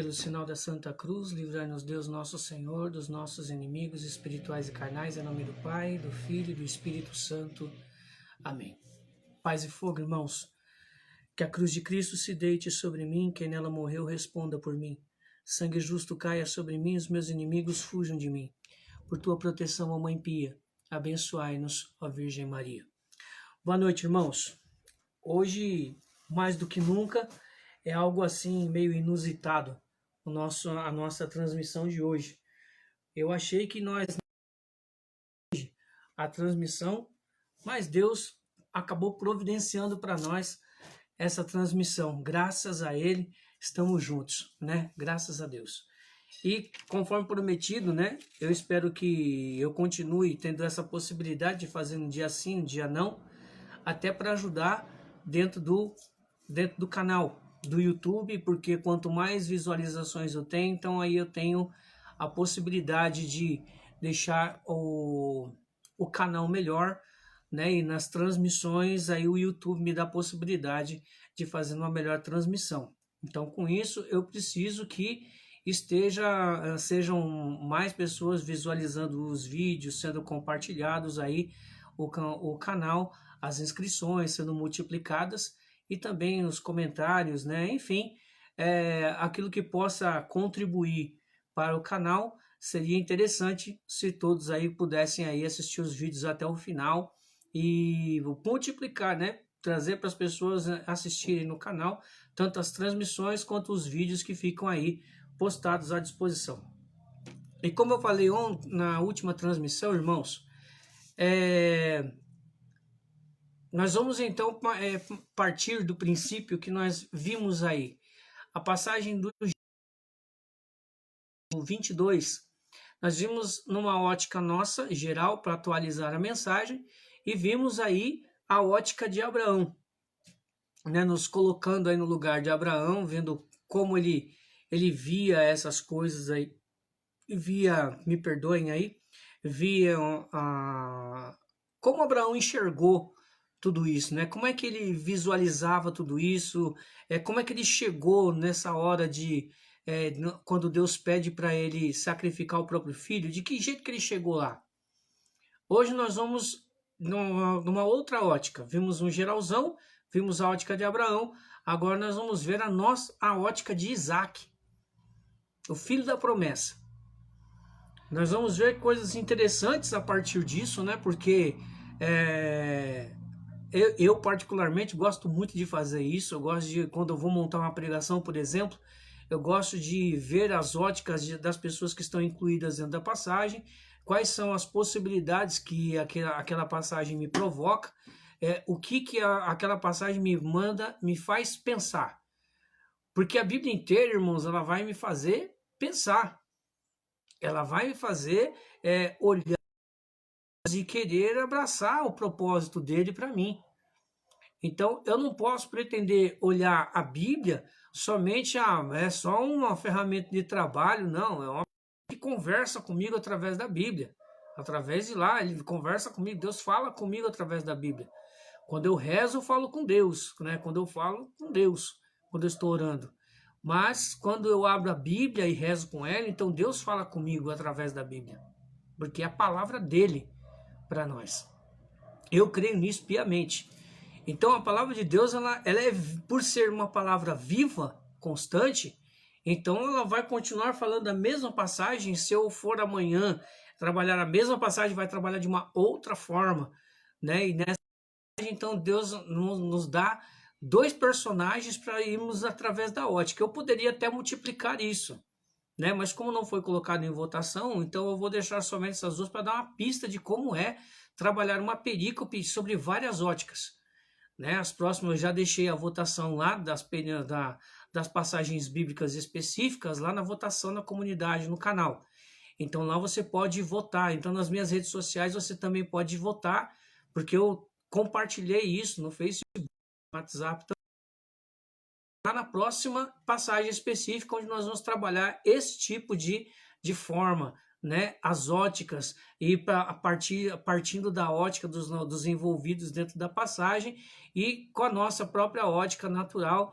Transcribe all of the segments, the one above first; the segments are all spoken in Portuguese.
Pelo sinal da Santa Cruz, livrai-nos Deus nosso Senhor dos nossos inimigos espirituais e carnais, em nome do Pai, do Filho e do Espírito Santo. Amém. Paz e fogo, irmãos. Que a cruz de Cristo se deite sobre mim, quem nela morreu responda por mim. Sangue justo caia sobre mim, os meus inimigos fujam de mim. Por tua proteção, ó Mãe Pia, abençoai-nos, ó Virgem Maria. Boa noite, irmãos. Hoje, mais do que nunca, é algo assim meio inusitado a nossa transmissão de hoje. Eu achei que a transmissão, mas Deus acabou providenciando para nós essa transmissão. Graças a Ele, estamos juntos, né? Graças a Deus. E conforme prometido, né? Eu espero que eu continue tendo essa possibilidade de fazer um dia sim, um dia não, até para ajudar dentro do canal do YouTube, porque quanto mais visualizações eu tenho, então aí eu tenho a possibilidade de deixar o canal melhor, né? E nas transmissões aí o YouTube me dá a possibilidade de fazer uma melhor transmissão. Então, com isso, eu preciso que sejam mais pessoas visualizando os vídeos, sendo compartilhados aí o canal, as inscrições sendo multiplicadas e também os comentários, né? Enfim, aquilo que possa contribuir para o canal. Seria interessante se todos aí pudessem aí assistir os vídeos até o final e multiplicar, né? Trazer para as pessoas assistirem no canal, tanto as transmissões quanto os vídeos que ficam aí postados à disposição. E como eu falei na última transmissão, irmãos, nós vamos então partir do princípio que nós vimos aí. A passagem do 22, nós vimos numa ótica nossa, geral, para atualizar a mensagem, e vimos aí a ótica de Abraão, né? Nos colocando aí no lugar de Abraão, vendo como ele via essas coisas aí, me perdoem aí, via como Abraão enxergou tudo isso, né? Como é que ele visualizava tudo isso? Como é que ele chegou nessa hora quando Deus pede para ele sacrificar o próprio filho? De que jeito que ele chegou lá? Hoje nós vamos numa outra ótica. Vimos um geralzão, vimos a ótica de Abraão. Agora nós vamos ver a ótica de Isaac, o filho da promessa. Nós vamos ver coisas interessantes a partir disso, né? Porque eu particularmente gosto muito de fazer isso. Eu gosto de, quando eu vou montar uma pregação, por exemplo, eu gosto de ver as óticas das pessoas que estão incluídas dentro da passagem, quais são as possibilidades que aquela passagem me provoca, o que aquela passagem me faz pensar. Porque a Bíblia inteira, irmãos, ela vai me fazer pensar. Ela vai me fazer olhar e querer abraçar o propósito dele para mim. Então, eu não posso pretender olhar a Bíblia somente, é só uma ferramenta de trabalho, não. É uma que conversa comigo através da Bíblia. Através de lá, ele conversa comigo, Deus fala comigo através da Bíblia. Quando eu rezo, eu falo com Deus, né? Quando eu falo com Deus, quando eu estou orando. Mas, quando eu abro a Bíblia e rezo com ela, então Deus fala comigo através da Bíblia. Porque é a palavra dele para nós. Eu creio nisso piamente. Então, a palavra de Deus, ela por ser uma palavra viva, constante, então ela vai continuar falando a mesma passagem. Se eu for amanhã trabalhar a mesma passagem, vai trabalhar de uma outra forma, né? E nessa passagem, então, Deus nos dá dois personagens para irmos através da ótica. Eu poderia até multiplicar isso, né? Mas como não foi colocado em votação, então eu vou deixar somente essas duas para dar uma pista de como é trabalhar uma perícope sobre várias óticas, né? As próximas eu já deixei a votação lá das passagens bíblicas específicas lá na votação na comunidade, no canal. Então lá você pode votar. Então nas minhas redes sociais você também pode votar, porque eu compartilhei isso no Facebook, no WhatsApp. Lá na próxima passagem específica, onde nós vamos trabalhar esse tipo de forma, né? As óticas, e partindo da ótica dos envolvidos dentro da passagem e com a nossa própria ótica natural,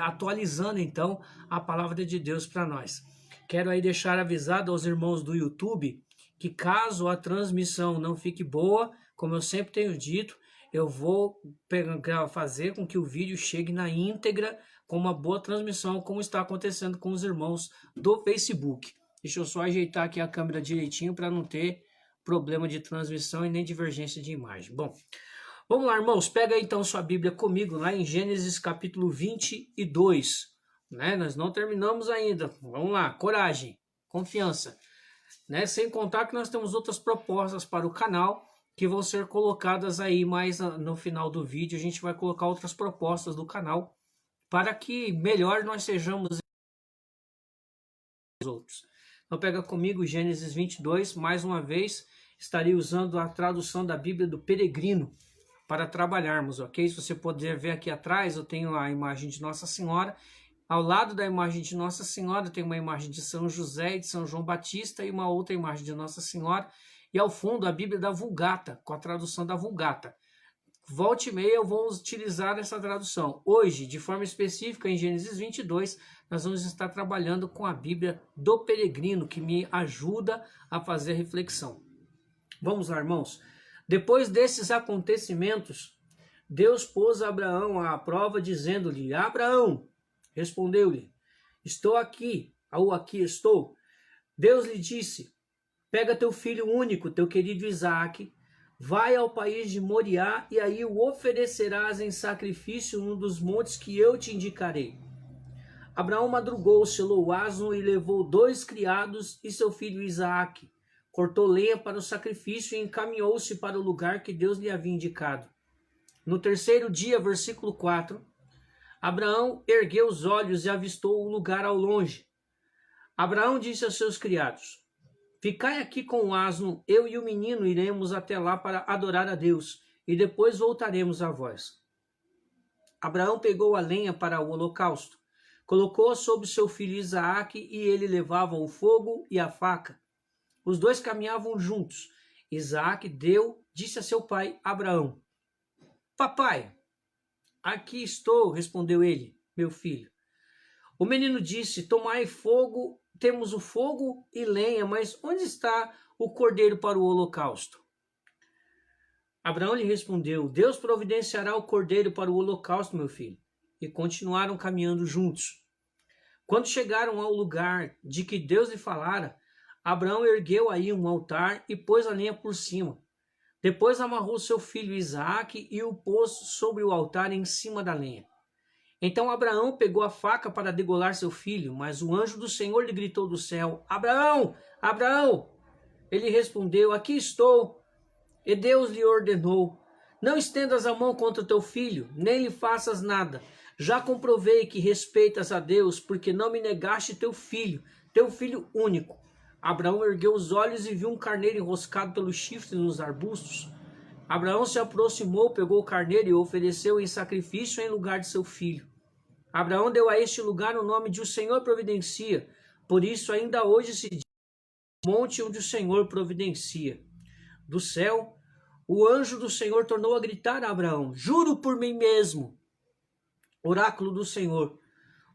atualizando então a palavra de Deus para nós. Quero aí deixar avisado aos irmãos do YouTube que caso a transmissão não fique boa, como eu sempre tenho dito, eu vou fazer com que o vídeo chegue na íntegra com uma boa transmissão, como está acontecendo com os irmãos do Facebook. Deixa eu só ajeitar aqui a câmera direitinho para não ter problema de transmissão e nem divergência de imagem. Bom, vamos lá, irmãos. Pega aí, então sua Bíblia comigo lá em Gênesis capítulo 22. Né? Nós não terminamos ainda. Vamos lá, coragem, confiança. Né? Sem contar que nós temos outras propostas para o canal que vão ser colocadas aí mais no final do vídeo. A gente vai colocar outras propostas do canal para que melhor nós sejamos os outros. Então pega comigo Gênesis 22, mais uma vez estarei usando a tradução da Bíblia do Peregrino para trabalharmos, ok? Se você puder ver aqui atrás, eu tenho a imagem de Nossa Senhora. Ao lado da imagem de Nossa Senhora tem uma imagem de São José e de São João Batista e uma outra imagem de Nossa Senhora. E ao fundo a Bíblia da Vulgata, com a tradução da Vulgata. Volte e meia eu vou utilizar essa tradução. Hoje, de forma específica, em Gênesis 22, nós vamos estar trabalhando com a Bíblia do Peregrino, que me ajuda a fazer reflexão. Vamos lá, irmãos. Depois desses acontecimentos, Deus pôs Abraão à prova, dizendo-lhe: Abraão, respondeu-lhe: estou aqui, ou aqui estou. Deus lhe disse: pega teu filho único, teu querido Isaque, vai ao país de Moriá e aí o oferecerás em sacrifício num dos montes que eu te indicarei. Abraão madrugou, selou o asno e levou 2 criados e seu filho Isaque. Cortou lenha para o sacrifício e encaminhou-se para o lugar que Deus lhe havia indicado. No 3º dia, versículo 4, Abraão ergueu os olhos e avistou o lugar ao longe. Abraão disse a seus criados: ficai aqui com o asno, eu e o menino iremos até lá para adorar a Deus, e depois voltaremos a vós. Abraão pegou a lenha para o holocausto, colocou-a sobre seu filho Isaque, e ele levava o fogo e a faca. Os 2 caminhavam juntos. Isaque disse a seu pai Abraão: papai, aqui estou, respondeu ele, meu filho. O menino disse: tomai fogo, temos o fogo e lenha, mas onde está o cordeiro para o holocausto? Abraão lhe respondeu: Deus providenciará o cordeiro para o holocausto, meu filho. E continuaram caminhando juntos. Quando chegaram ao lugar de que Deus lhe falara, Abraão ergueu aí um altar e pôs a lenha por cima. Depois amarrou seu filho Isaque e o pôs sobre o altar em cima da lenha. Então Abraão pegou a faca para degolar seu filho, mas o anjo do Senhor lhe gritou do céu: Abraão, Abraão! Ele respondeu: aqui estou. E Deus lhe ordenou: não estendas a mão contra teu filho, nem lhe faças nada. Já comprovei que respeitas a Deus, porque não me negaste teu filho único. Abraão ergueu os olhos e viu um carneiro enroscado pelos chifres nos arbustos. Abraão se aproximou, pegou o carneiro e o ofereceu em sacrifício em lugar de seu filho. Abraão deu a este lugar o nome de O Senhor Providencia. Por isso ainda hoje se diz monte onde o Senhor providencia. Do céu, o anjo do Senhor tornou a gritar a Abraão: juro por mim mesmo, oráculo do Senhor,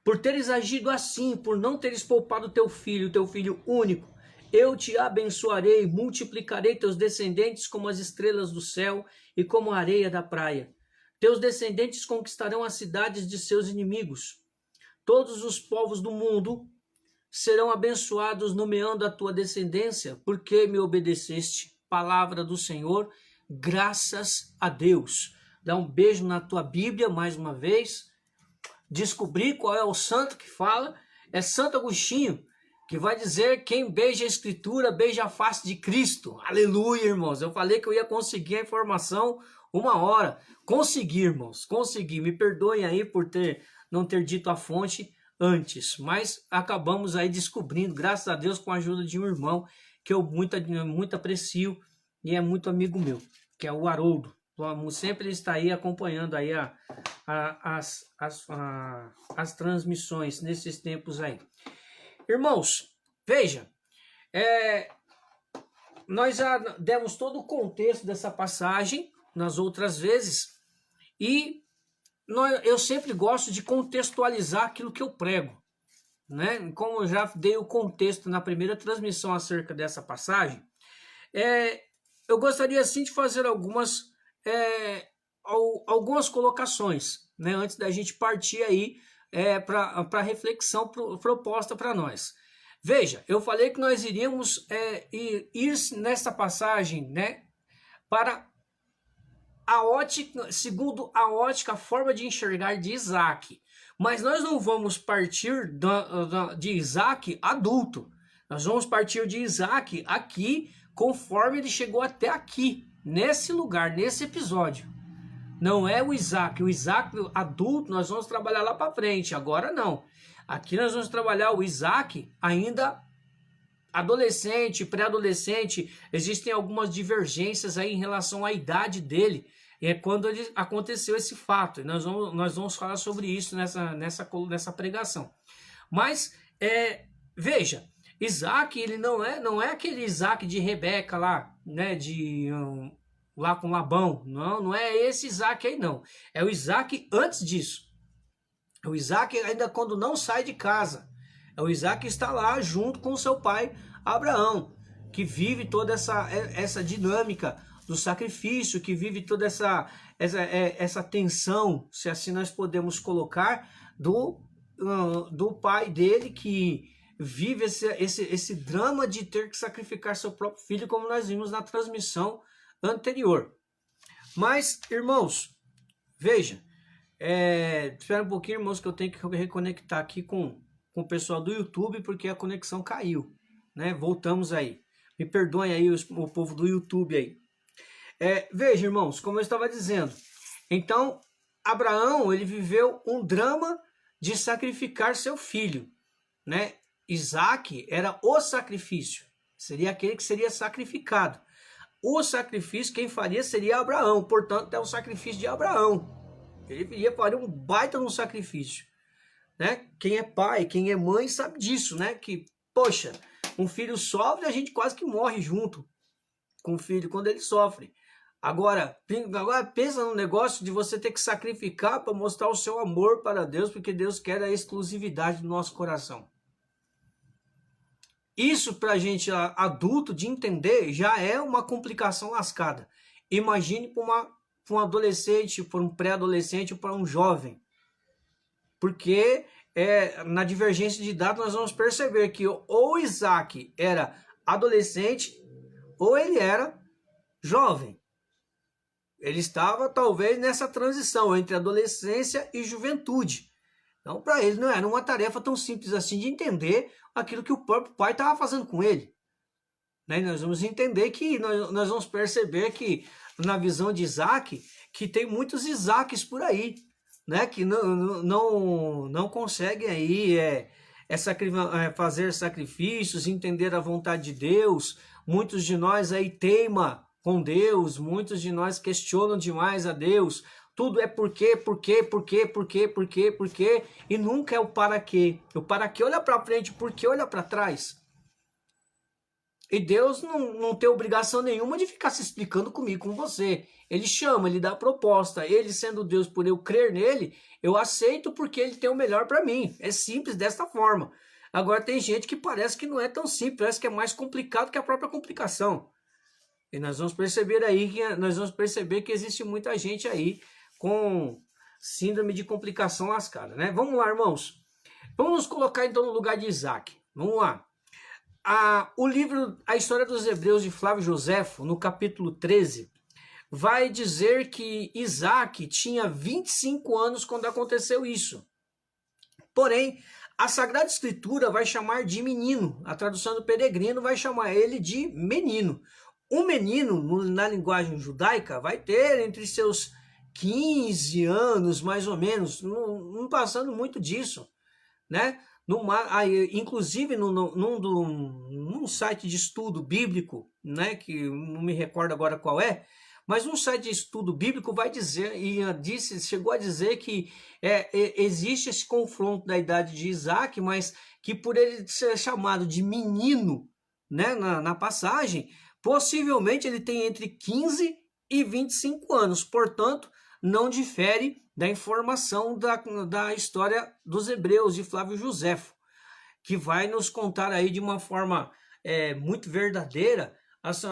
por teres agido assim, por não teres poupado teu filho único, eu te abençoarei, multiplicarei teus descendentes como as estrelas do céu e como a areia da praia. Teus descendentes conquistarão as cidades de seus inimigos. Todos os povos do mundo serão abençoados nomeando a tua descendência, porque me obedeceste. Palavra do Senhor, graças a Deus. Dá um beijo na tua Bíblia mais uma vez. Descobrir qual é o santo que fala. É Santo Agostinho, que vai dizer: quem beija a Escritura, beija a face de Cristo. Aleluia, irmãos. Eu falei que eu ia conseguir a informação 1 hora. Consegui, irmãos, consegui. Me perdoem aí por não ter dito a fonte antes, mas acabamos aí descobrindo, graças a Deus, com a ajuda de um irmão que eu muito aprecio e é muito amigo meu, que é o Haroldo. Sempre ele está aí acompanhando aí as transmissões nesses tempos aí. Irmãos, veja, nós já demos todo o contexto dessa passagem nas outras vezes e eu sempre gosto de contextualizar aquilo que eu prego, né? Como eu já dei o contexto na primeira transmissão acerca dessa passagem, eu gostaria assim de fazer algumas colocações, né? Antes da gente partir aí para a reflexão proposta para nós. Veja, eu falei que nós iríamos ir nessa passagem, né, para a ótica, segundo a ótica, a forma de enxergar de Isaac. Mas nós não vamos partir de Isaac adulto. Nós vamos partir de Isaac aqui, conforme ele chegou até aqui, nesse lugar, nesse episódio. Não é o Isaac adulto, nós vamos trabalhar lá para frente. Agora não. Aqui nós vamos trabalhar o Isaac ainda adolescente, pré-adolescente. Existem algumas divergências aí em relação à idade dele. Quando aconteceu esse fato. E nós vamos falar sobre isso nessa pregação. Mas, veja, Isaac, ele não é aquele Isaac de Rebeca lá, né, lá com Labão. Não é esse Isaac aí, não. É o Isaac antes disso. É o Isaac ainda quando não sai de casa. É o Isaac que está lá junto com seu pai Abraão, que vive toda essa dinâmica do sacrifício, que vive toda essa tensão, se assim nós podemos colocar, do pai dele, que vive esse drama de ter que sacrificar seu próprio filho, como nós vimos na transmissão anterior. Mas, irmãos, veja, espera um pouquinho, irmãos, que eu tenho que reconectar aqui com o pessoal do YouTube, porque a conexão caiu, né? Voltamos aí. Me perdoem aí o povo do YouTube aí. Veja, irmãos, como eu estava dizendo, então Abraão, ele viveu um drama de sacrificar seu filho, né? Isaac era o sacrifício, seria aquele que seria sacrificado. O sacrifício quem faria seria Abraão, portanto é o sacrifício de Abraão. Ele iria fazer um baita no sacrifício, né? Quem é pai, quem é mãe sabe disso, né? Que, poxa, um filho sofre, a gente quase que morre junto com o filho quando ele sofre. Agora pensa no negócio de você ter que sacrificar para mostrar o seu amor para Deus, porque Deus quer a exclusividade do nosso coração. Isso para a gente adulto de entender já é uma complicação lascada. Imagine para um adolescente, para um pré-adolescente, para um jovem. Porque na divergência de idade nós vamos perceber que ou Isaac era adolescente ou ele era jovem. Ele estava talvez nessa transição entre adolescência e juventude. Então para ele não era uma tarefa tão simples assim de entender aquilo que o próprio pai estava fazendo com ele. Né? Nós vamos entender que, nós vamos perceber que na visão de Isaac, que tem muitos Isaques por aí, né, que não conseguem aí fazer sacrifícios, entender a vontade de Deus. Muitos de nós aí teima com Deus, muitos de nós questionam demais a Deus. Tudo é por quê, e nunca é o para quê. O para quê olha para frente, por quê olha para trás. E Deus não tem obrigação nenhuma de ficar se explicando comigo, com você. Ele chama, ele dá a proposta. Ele sendo Deus, por eu crer nele, eu aceito porque ele tem o melhor para mim. É simples desta forma. Agora tem gente que parece que não é tão simples, parece que é mais complicado que a própria complicação. E nós vamos perceber aí que existe muita gente aí com síndrome de complicação lascada, né? Vamos lá, irmãos. Vamos nos colocar então no lugar de Isaac. Vamos lá. O livro A História dos Hebreus de Flávio Joséfo, no capítulo 13, vai dizer que Isaac tinha 25 anos quando aconteceu isso. Porém, a Sagrada Escritura vai chamar de menino. A tradução do Peregrino vai chamar ele de menino. Um menino, na linguagem judaica, vai ter entre seus 15 anos, mais ou menos, não passando muito disso, né? Inclusive num site de estudo bíblico, né, que não me recordo agora qual mas um site de estudo bíblico vai dizer, chegou a dizer que existe esse confronto da idade de Isaac, mas que por ele ser chamado de menino, né, na passagem, possivelmente ele tem entre 15 e 25 anos, portanto, não difere da informação da história dos hebreus, de Flávio Joséfo, que vai nos contar aí de uma forma muito verdadeira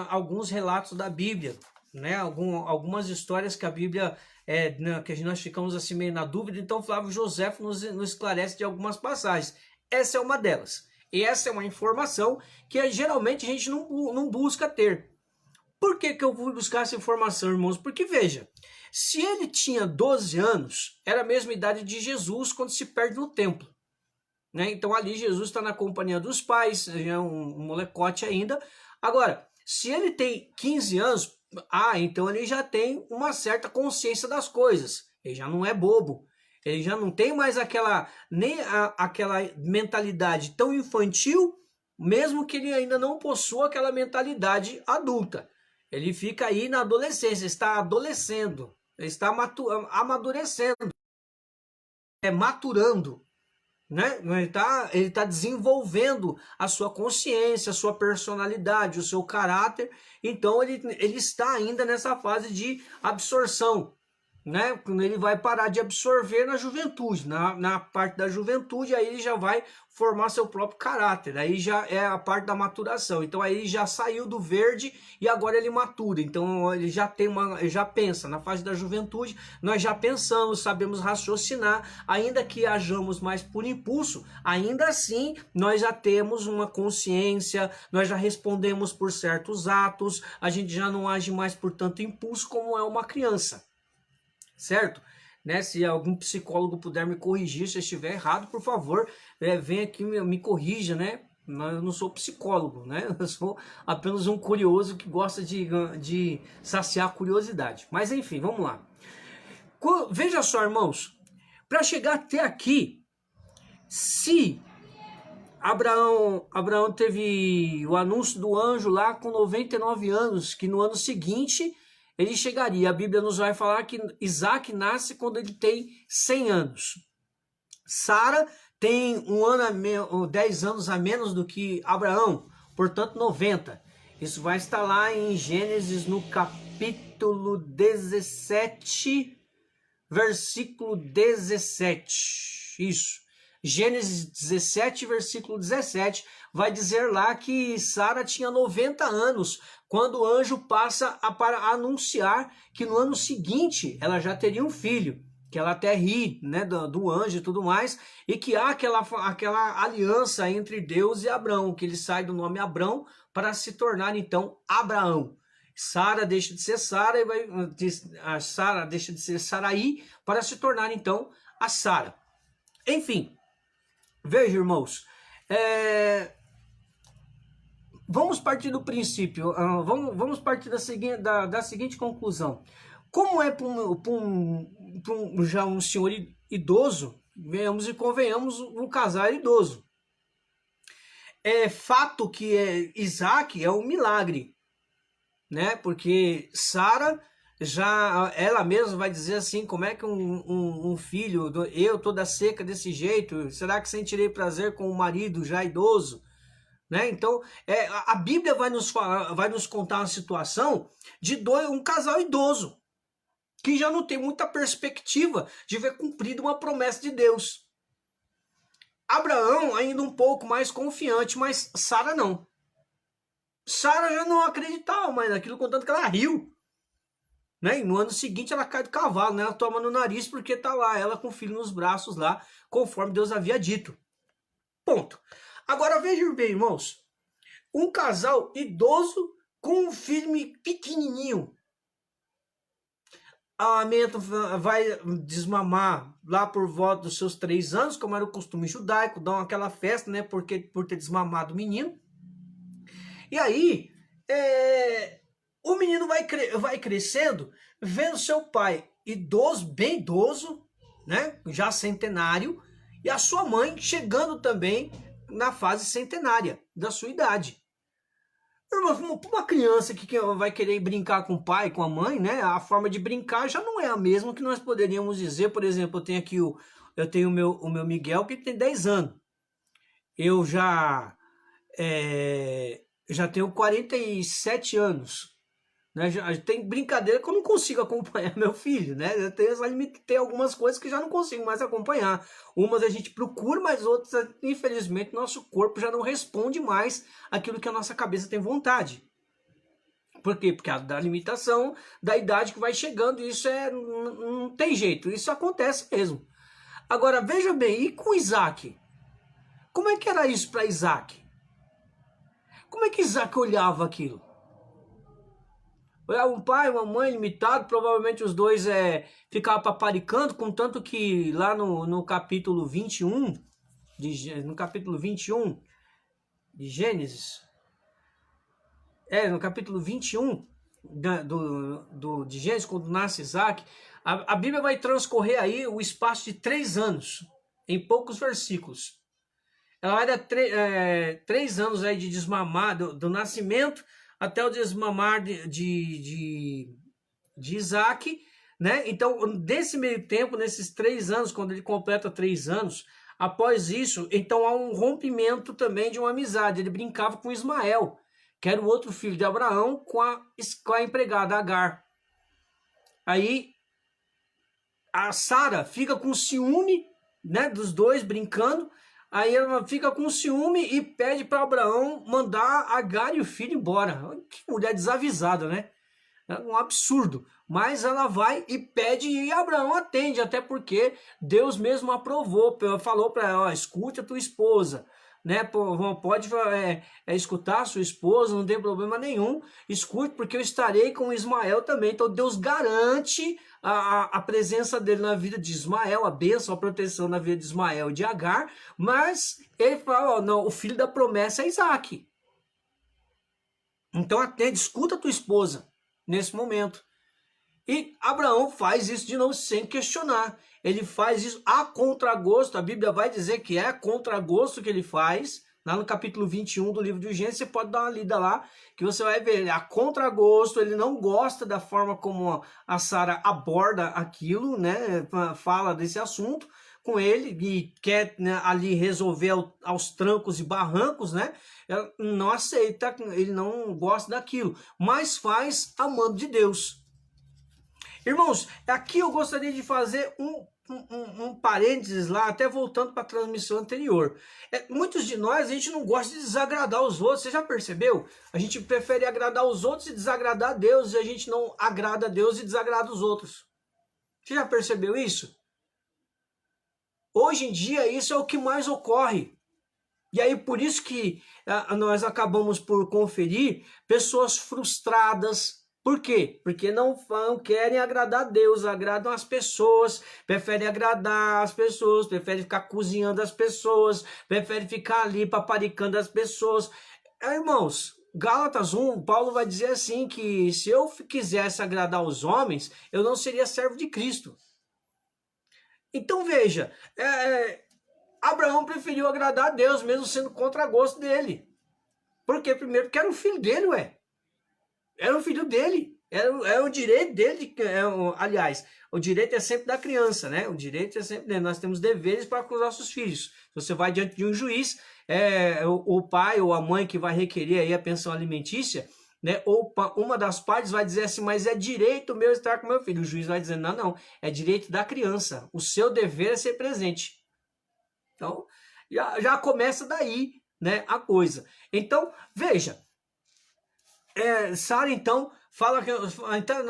alguns relatos da Bíblia, né? Algumas histórias que a Bíblia, que nós ficamos assim meio na dúvida, então Flávio Joséfo nos esclarece de algumas passagens. Essa é uma delas. E essa é uma informação que geralmente a gente não busca ter. Por que eu fui buscar essa informação, irmãos? Porque veja, se ele tinha 12 anos, era a mesma idade de Jesus quando se perde no templo. Né? Então ali Jesus está na companhia dos pais, é um molecote ainda. Agora, se ele tem 15 anos, então ele já tem uma certa consciência das coisas. Ele já não é bobo. Ele já não tem mais aquela mentalidade tão infantil, mesmo que ele ainda não possua aquela mentalidade adulta. Ele fica aí na adolescência, está adolescendo, está amadurecendo, maturando, né? Ele tá desenvolvendo a sua consciência, a sua personalidade, o seu caráter. Então ele está ainda nessa fase de absorção, né? Quando ele vai parar de absorver na juventude, na parte da juventude, aí ele já vai formar seu próprio caráter, aí já é a parte da maturação. Então aí ele já saiu do verde e agora ele matura. Então ele já tem ele já pensa na fase da juventude. Nós já pensamos, sabemos raciocinar, ainda que hajamos mais por impulso, ainda assim nós já temos uma consciência, nós já respondemos por certos atos, a gente já não age mais por tanto impulso como é uma criança. Certo? Né? Se algum psicólogo puder me corrigir se eu estiver errado, por favor, venha aqui me corrija, né? Eu não sou psicólogo, né? Eu sou apenas um curioso que gosta de saciar a curiosidade. Mas enfim, vamos lá. Veja só, irmãos, para chegar até aqui, se Abraão teve o anúncio do anjo lá com 99 anos, que no ano seguinte ele chegaria. A Bíblia nos vai falar que Isaac nasce quando ele tem 100 anos. Sara tem 10 anos a menos do que Abraão, portanto 90. Isso vai estar lá em Gênesis no capítulo 17, versículo 17. Isso. Gênesis 17, versículo 17, vai dizer lá que Sara tinha 90 anos, quando o anjo passa para anunciar que no ano seguinte ela já teria um filho, que ela até ri, né, do anjo e tudo mais, e que há aquela aliança entre Deus e Abrão, que ele sai do nome Abrão para se tornar então Abraão. Sara deixa de ser Sara e Sara deixa de ser Saraí para se tornar então a Sara. Enfim, veja, irmãos, vamos partir do princípio, vamos partir da seguinte conclusão. Como é para já um senhor idoso, venhamos e convenhamos, um casal idoso. É fato que Isaac é um milagre, né? Porque Sara, já ela mesma vai dizer assim, como é que um filho, eu toda seca desse jeito, será que sentirei prazer com um marido já idoso? Né? Então, a Bíblia vai nos contar uma situação de um casal idoso, que já não tem muita perspectiva de ver cumprido uma promessa de Deus. Abraão ainda um pouco mais confiante, mas Sara não. Sara já não acreditava mais naquilo, contanto que ela riu. Né? E no ano seguinte ela cai do cavalo, né? Ela toma no nariz porque tá lá, ela com o filho nos braços lá, conforme Deus havia dito. Ponto. Agora vejam bem, irmãos. Um casal idoso com um filho pequenininho. A amenta vai desmamar lá por volta dos seus 3 anos, como era o costume judaico, dão aquela festa, né? Por ter desmamado o menino. E aí, o menino vai crescendo, vendo seu pai idoso, bem idoso, né? Já centenário, e a sua mãe chegando também na fase centenária da sua idade. Irmão, para uma criança que vai querer brincar com o pai, com a mãe, né? A forma de brincar já não é a mesma que nós poderíamos dizer. Por exemplo, eu tenho aqui o meu Miguel, que tem 10 anos. Eu já tenho 47 anos. Né? Tem brincadeira que eu não consigo acompanhar meu filho, né? Tem algumas coisas que já não consigo mais acompanhar. Umas a gente procura, mas outras, infelizmente, nosso corpo já não responde mais aquilo que a nossa cabeça tem vontade. Por quê? Porque da limitação da idade que vai chegando, isso não tem jeito, isso acontece mesmo. Agora, veja bem, e com Isaac? Como é que era isso para Isaac? Como é que Isaac olhava aquilo? Um pai, uma mãe limitado, provavelmente os dois ficavam paparicando, contanto que lá no capítulo 21, no capítulo 21 de Gênesis, no capítulo 21 de Gênesis, quando nasce Isaac, a Bíblia vai transcorrer aí o espaço de 3 anos, em poucos versículos. Ela vai dar 3 anos aí de desmamar, do nascimento até o desmamar de Isaac, né? Então, desse meio tempo, nesses 3 anos, quando ele completa 3 anos, após isso, então há um rompimento também de uma amizade. Ele brincava com Ismael, que era o outro filho de Abraão, com a empregada Agar. Aí, a Sara fica com ciúme, né, dos dois brincando. Aí ela fica com ciúme e pede para Abraão mandar Agar e o filho embora. Que mulher desavisada, né? É um absurdo. Mas ela vai e pede e Abraão atende, até porque Deus mesmo aprovou, falou para ela, escute a tua esposa, né? Pode escutar a sua esposa, não tem problema nenhum, escute, porque eu estarei com Ismael também. Então Deus garante a presença dele na vida de Ismael, a bênção, a proteção na vida de Ismael e de Agar, mas ele fala, não, o filho da promessa é Isaac. Então atende, escuta a tua esposa nesse momento. E Abraão faz isso de novo sem questionar. Ele faz isso a contragosto. A Bíblia vai dizer que é a contragosto que ele faz. Lá no capítulo 21 do livro de Gênesis, você pode dar uma lida lá, que você vai ver. A contragosto, ele não gosta da forma como a Sara aborda aquilo, né? Fala desse assunto com ele e quer, né, ali resolver aos trancos e barrancos, né? Não aceita, ele não gosta daquilo, mas faz amando de Deus. Irmãos, aqui eu gostaria de fazer um parênteses lá, até voltando para a transmissão anterior. Muitos de nós, a gente não gosta de desagradar os outros, você já percebeu? A gente prefere agradar os outros e desagradar a Deus, e a gente não agrada a Deus e desagrada os outros. Você já percebeu isso? Hoje em dia, isso é o que mais ocorre. E aí, por isso que nós acabamos por conferir pessoas frustradas. Por quê? Porque não querem agradar a Deus, agradam as pessoas, preferem agradar as pessoas, preferem ficar cozinhando as pessoas, preferem ficar ali paparicando as pessoas. Irmãos, Gálatas 1, Paulo vai dizer assim, que se eu quisesse agradar os homens, eu não seria servo de Cristo. Então veja, Abraão preferiu agradar a Deus, mesmo sendo contra gosto dele. Por quê? Primeiro, porque era o filho dele, Era o filho dele. Era o direito dele. Aliás, o direito é sempre da criança, né? O direito é sempre dele. Nós temos deveres para com os nossos filhos. Se você vai diante de um juiz, o pai ou a mãe que vai requerer aí a pensão alimentícia, né? Ou uma das partes vai dizer assim, mas é direito meu estar com meu filho. O juiz vai dizer, não, é direito da criança. O seu dever é ser presente. Então, já começa daí, né, a coisa. Então, veja, Sara, então,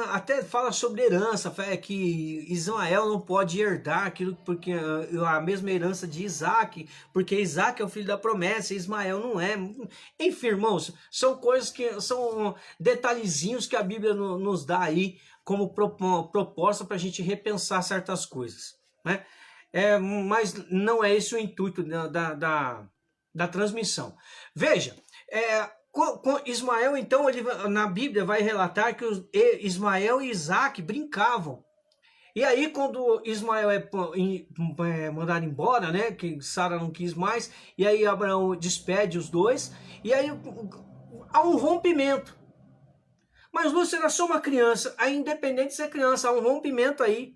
até fala sobre herança, que Ismael não pode herdar aquilo, porque a mesma herança de Isaac, porque Isaac é o filho da promessa, e Ismael não é. Enfim, irmãos, são coisas que são detalhezinhos que a Bíblia nos dá aí como proposta para a gente repensar certas coisas, né? Mas não é esse o intuito da transmissão. Veja, com Ismael, então, na Bíblia vai relatar que Ismael e Isaac brincavam. E aí, quando Ismael é mandado embora, né, que Sara não quis mais, e aí Abraão despede os dois, e aí há um rompimento. Mas Lúcio era só uma criança, aí independente de ser criança, há um rompimento aí.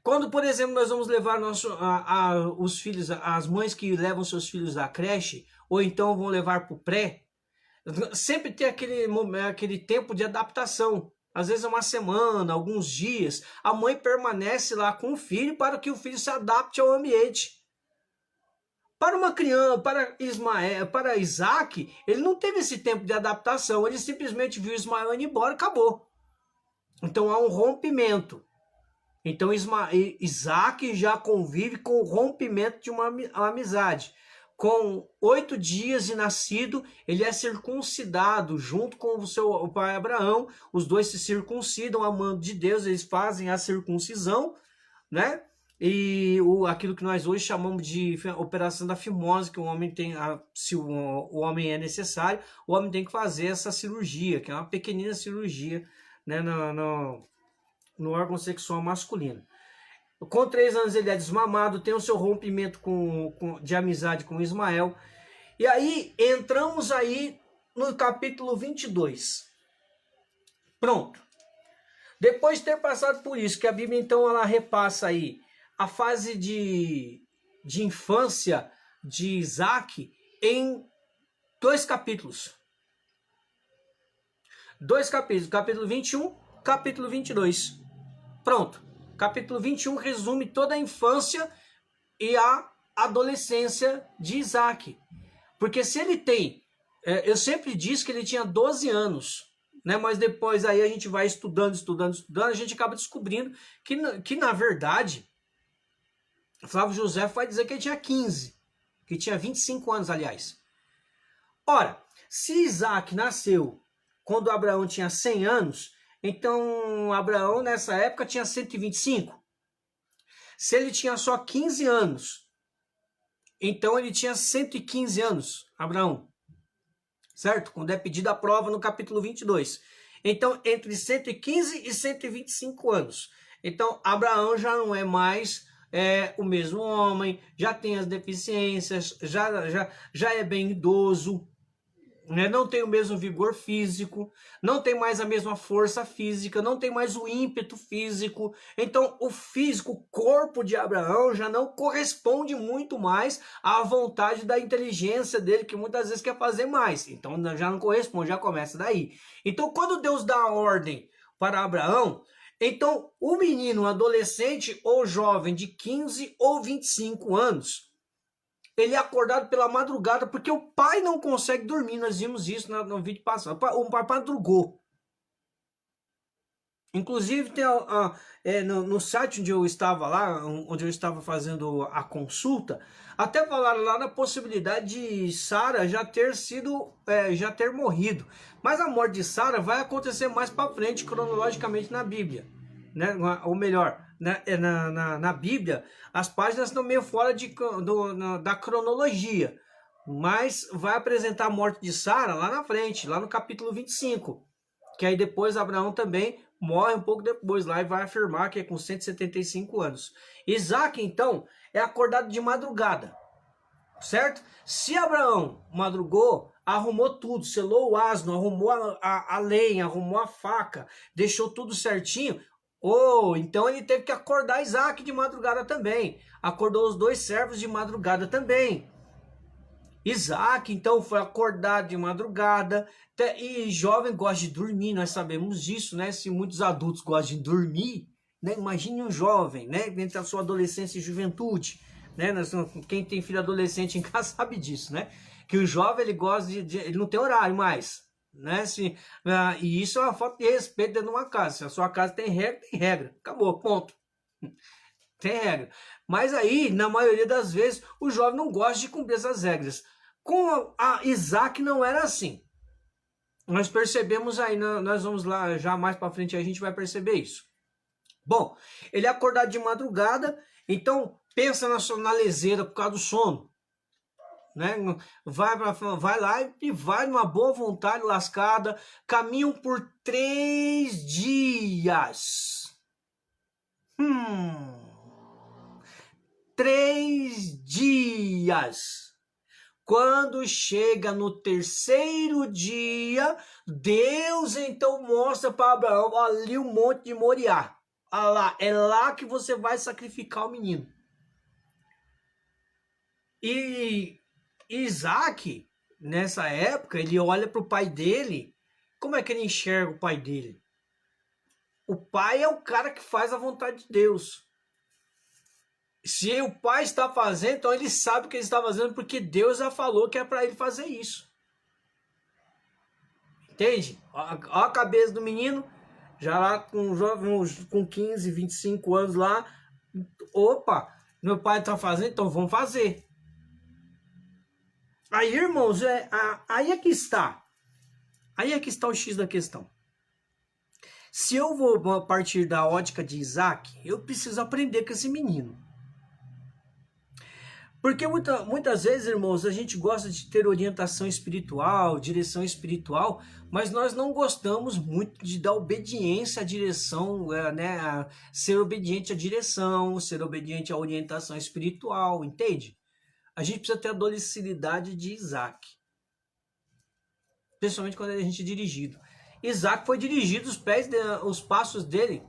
Quando, por exemplo, nós vamos levar os filhos, as mães que levam seus filhos à creche, ou então vão levar para o pré, Sempre tem aquele tempo de adaptação. Às vezes é uma semana, alguns dias. A mãe permanece lá com o filho para que o filho se adapte ao ambiente. Para uma criança, para Isaac, ele não teve esse tempo de adaptação. Ele simplesmente viu Ismael indo embora e acabou. Então há um rompimento. Então Isaac já convive com o rompimento de uma amizade. Com 8 dias de nascido, ele é circuncidado junto com o pai Abraão. Os dois se circuncidam, amando de Deus, eles fazem a circuncisão, né? E aquilo que nós hoje chamamos de operação da fimose, que o homem tem, se o homem é necessário, o homem tem que fazer essa cirurgia, que é uma pequenina cirurgia, né, no órgão sexual masculino. Com 3 anos ele é desmamado, tem o seu rompimento de amizade com Ismael. E aí entramos aí no capítulo 22. Pronto. Depois de ter passado por isso, que a Bíblia então ela repassa aí a fase de infância de Isaac em 2 capítulos. 2 capítulos, capítulo 21, capítulo 22. Pronto. Capítulo 21 resume toda a infância e a adolescência de Isaac. Porque se ele tem, eu sempre disse que ele tinha 12 anos, né? Mas depois aí a gente vai estudando, a gente acaba descobrindo que na verdade, Flávio José vai dizer que ele tinha 15, que tinha 25 anos, aliás. Ora, se Isaac nasceu quando Abraão tinha 100 anos, então Abraão nessa época tinha 125. Se ele tinha só 15 anos, então ele tinha 115 anos, Abraão. Certo? Quando é pedida a prova no capítulo 22. Então, entre 115 e 125 anos. Então, Abraão já não é mais o mesmo homem, já tem as deficiências, já é bem idoso, né? Não tem o mesmo vigor físico, não tem mais a mesma força física, não tem mais o ímpeto físico. Então o físico, o corpo de Abraão já não corresponde muito mais à vontade da inteligência dele, que muitas vezes quer fazer mais. Então já não corresponde, já começa daí. Então quando Deus dá a ordem para Abraão, então o menino, adolescente ou jovem de 15 ou 25 anos, ele é acordado pela madrugada, porque o pai não consegue dormir. Nós vimos isso no vídeo passado. O pai madrugou. Inclusive, tem no site onde eu estava lá, onde eu estava fazendo a consulta, até falaram lá na possibilidade de Sara já ter morrido. Mas a morte de Sara vai acontecer mais para frente, cronologicamente na Bíblia, né? Ou melhor, na Bíblia, as páginas estão meio fora da cronologia, mas vai apresentar a morte de Sara lá na frente, lá no capítulo 25, que aí depois Abraão também morre um pouco depois lá e vai afirmar que é com 175 anos. Isaac, então, é acordado de madrugada, certo? Se Abraão madrugou, arrumou tudo, selou o asno, arrumou a lenha, arrumou a faca, deixou tudo certinho. Então ele teve que acordar Isaac de madrugada também. Acordou os 2 servos de madrugada também. Isaac, então, foi acordado de madrugada. E jovem gosta de dormir, nós sabemos disso, né? Se muitos adultos gostam de dormir, né? Imagine um jovem, né? Entre a sua adolescência e juventude, né? Quem tem filho adolescente em casa sabe disso, né? Que o jovem, ele gosta ele não tem horário mais, né? E isso é uma falta de respeito dentro de uma casa. Se a sua casa tem regra, acabou, ponto. Tem regra. Mas aí, na maioria das vezes, o jovem não gosta de cumprir essas regras. Com a Isaac não era assim. Nós percebemos aí, nós vamos lá, já mais para frente a gente vai perceber isso. Bom, ele é acordado de madrugada, então pensa na leseira por causa do sono, né? Vai lá e vai numa boa vontade lascada, caminham por 3 dias. 3 dias. Quando chega no 3º dia, Deus então mostra para Abraão ali o monte de Moriá. Olha lá, é lá que você vai sacrificar o menino. E Isaac, nessa época, ele olha para o pai dele. Como é que ele enxerga o pai dele? O pai é o cara que faz a vontade de Deus. Se o pai está fazendo, então ele sabe o que ele está fazendo porque Deus já falou que é para ele fazer isso. Entende? Olha a cabeça do menino, já lá com jovem, com 15, 25 anos lá. Opa, meu pai está fazendo, então vamos fazer. Aí, irmãos, aí é que está. Aí é que está o X da questão. Se eu vou partir da ótica de Isaac, eu preciso aprender com esse menino. Porque muitas vezes, irmãos, a gente gosta de ter orientação espiritual, direção espiritual, mas nós não gostamos muito de dar obediência à direção, né? Ser obediente à direção, ser obediente à orientação espiritual, entende? A gente precisa ter a docilidade de Isaac. Principalmente quando a gente é dirigido. Isaac foi dirigido os passos dele,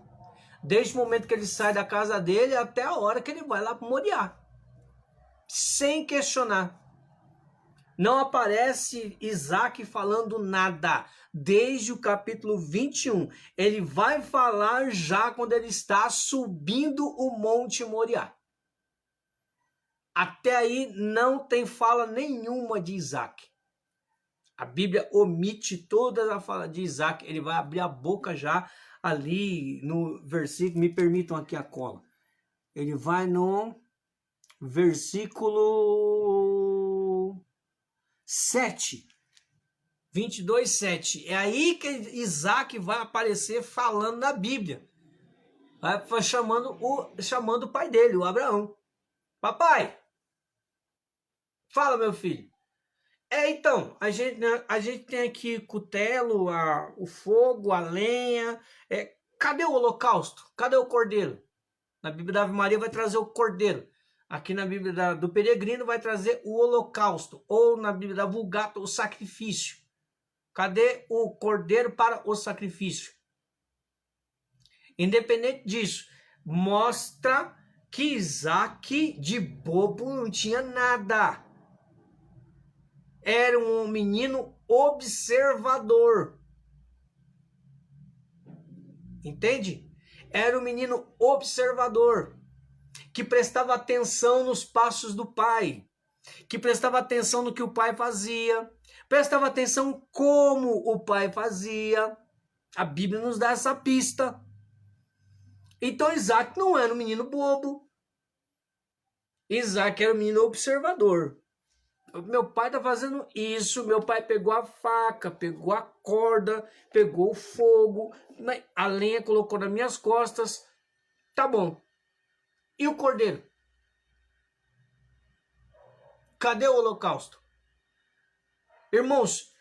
desde o momento que ele sai da casa dele até a hora que ele vai lá para Moriá. Sem questionar. Não aparece Isaac falando nada. Desde o capítulo 21. Ele vai falar já quando ele está subindo o Monte Moriá. Até aí não tem fala nenhuma de Isaac. A Bíblia omite toda a fala de Isaac. Ele vai abrir a boca já ali no versículo. Me permitam aqui a cola. Ele vai no versículo 7. 22, 7. É aí que Isaac vai aparecer falando na Bíblia. Vai chamando o pai dele, o Abraão. Papai, fala, meu filho. Então, a gente tem aqui cutelo, o fogo, a lenha. Cadê o holocausto? Cadê o cordeiro? Na Bíblia da Ave Maria vai trazer o cordeiro. Aqui na Bíblia do Peregrino vai trazer o holocausto. Ou na Bíblia da Vulgata, o sacrifício. Cadê o cordeiro para o sacrifício? Independente disso, mostra que Isaac de bobo não tinha nada. Era um menino observador. Entende? Era um menino observador, que prestava atenção nos passos do pai, que prestava atenção no que o pai fazia, prestava atenção como o pai fazia. A Bíblia nos dá essa pista. Então Isaac não era um menino bobo. Isaac era um menino observador. Meu pai tá fazendo isso, meu pai pegou a faca, pegou a corda, pegou o fogo, a lenha colocou nas minhas costas, tá bom. E o cordeiro? Cadê o holocausto? Irmãos,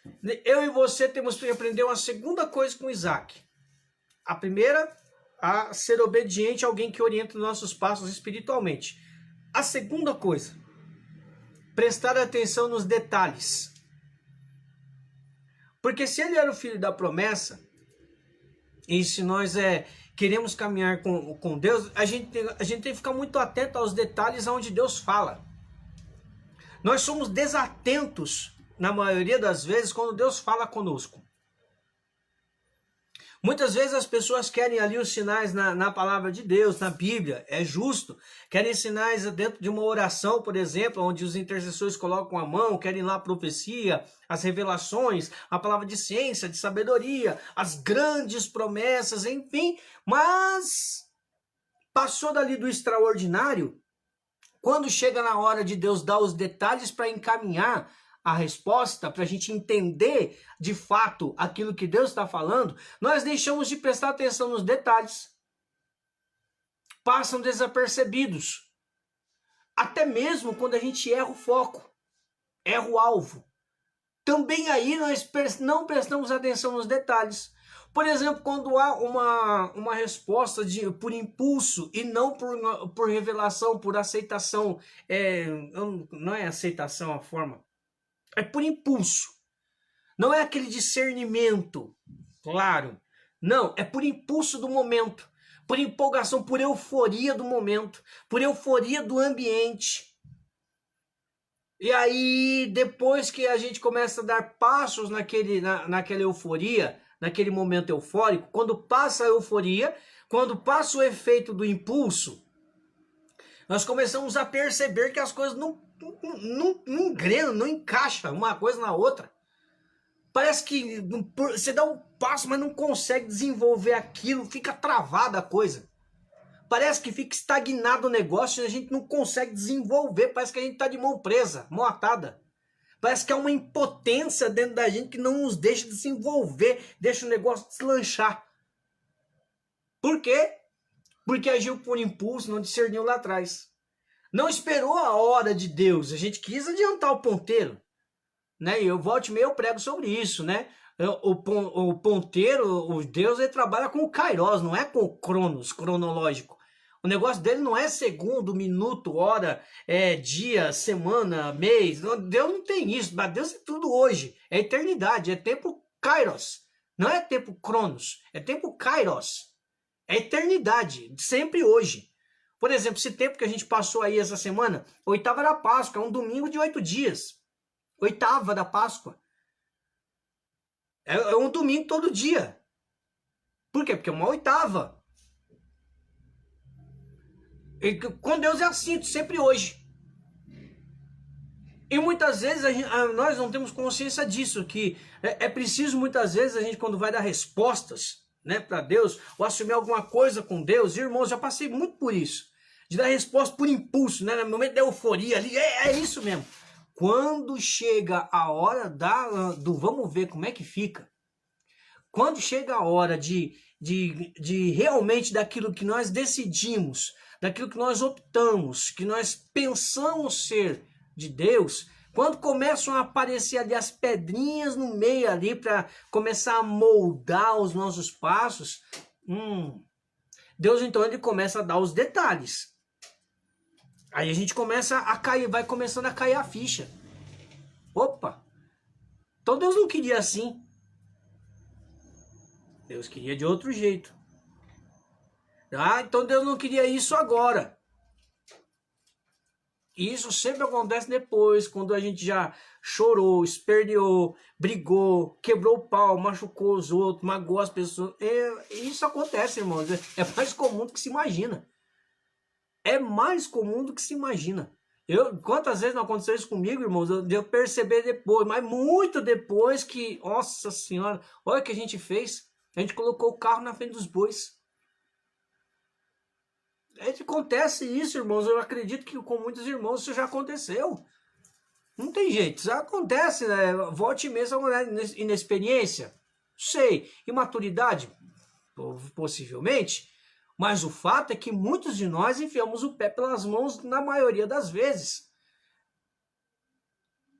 eu e você temos que aprender uma segunda coisa com Isaac. A primeira, a ser obediente a alguém que orienta nossos passos espiritualmente. A segunda coisa, prestar atenção nos detalhes. Porque se ele era o filho da promessa, e se nós queremos caminhar com Deus, a gente tem que ficar muito atento aos detalhes onde Deus fala. Nós somos desatentos, na maioria das vezes, quando Deus fala conosco. Muitas vezes as pessoas querem ali os sinais na palavra de Deus, na Bíblia, é justo. Querem sinais dentro de uma oração, por exemplo, onde os intercessores colocam a mão, querem lá a profecia, as revelações, a palavra de ciência, de sabedoria, as grandes promessas, enfim. Mas passou dali do extraordinário, quando chega na hora de Deus dar os detalhes para encaminhar a resposta, para a gente entender de fato aquilo que Deus está falando, nós deixamos de prestar atenção nos detalhes. Passam desapercebidos. Até mesmo quando a gente erra o foco, erra o alvo. Também aí nós não prestamos atenção nos detalhes. Por exemplo, quando há uma resposta por impulso e não por revelação, por aceitação, não é aceitação a forma, é por impulso. Não é aquele discernimento, claro. Não, é por impulso do momento, por empolgação, por euforia do momento, por euforia do ambiente. E aí, depois que a gente começa a dar passos naquela euforia, naquele momento eufórico, quando passa a euforia, quando passa o efeito do impulso, nós começamos a perceber que as coisas não engrenam, não encaixam uma coisa na outra. Parece que você dá um passo, mas não consegue desenvolver aquilo, fica travada a coisa. Parece que fica estagnado o negócio e a gente não consegue desenvolver, parece que a gente está de mão presa, mão atada. Parece que há uma impotência dentro da gente que não nos deixa desenvolver, deixa o negócio deslanchar. Por quê? Porque agiu por impulso, não discerniu lá atrás. Não esperou a hora de Deus, a gente quis adiantar o ponteiro. Né? E eu volto e meio eu prego sobre isso, né? O ponteiro, o Deus, ele trabalha com o kairos, não é com o cronos, cronológico. O negócio dele não é segundo, minuto, hora, dia, semana, mês. Deus não tem isso, mas Deus é tudo hoje. É eternidade, é tempo kairos. Não é tempo cronos, é tempo kairos. É eternidade, sempre hoje. Por exemplo, esse tempo que a gente passou aí essa semana, oitava da Páscoa, é um domingo de 8 dias. Oitava da Páscoa. É um domingo todo dia. Por quê? Porque é uma oitava. E com Deus é assim, sempre hoje. E muitas vezes nós não temos consciência disso, que é preciso muitas vezes a gente, quando vai dar respostas, né, para Deus, ou assumir alguma coisa com Deus, irmãos, já passei muito por isso, de dar resposta por impulso, né, no momento da euforia ali, é isso mesmo. Quando chega a hora do vamos ver como é que fica, quando chega a hora de realmente daquilo que nós decidimos, daquilo que nós optamos, que nós pensamos ser de Deus, quando começam a aparecer ali as pedrinhas no meio ali para começar a moldar os nossos passos, Deus então ele começa a dar os detalhes. Aí a gente começa a cair, vai começando a cair a ficha. Opa! Então Deus não queria assim. Deus queria de outro jeito. Ah, então Deus não queria isso agora. E isso sempre acontece depois, quando a gente já chorou, esperneou, brigou, quebrou o pau, machucou os outros, magoou as pessoas. Isso acontece, irmãos. É mais comum do que se imagina. É mais comum do que se imagina. Quantas vezes não aconteceu isso comigo, irmãos? Eu perceber depois, mas muito depois que, nossa senhora, olha o que a gente fez. A gente colocou o carro na frente dos bois. Acontece isso, irmãos. Eu acredito que com muitos irmãos isso já aconteceu. Não tem jeito, isso acontece, né? Volte mesmo a inexperiência. Sei. Imaturidade? Possivelmente. Mas o fato é que muitos de nós enfiamos o pé pelas mãos na maioria das vezes.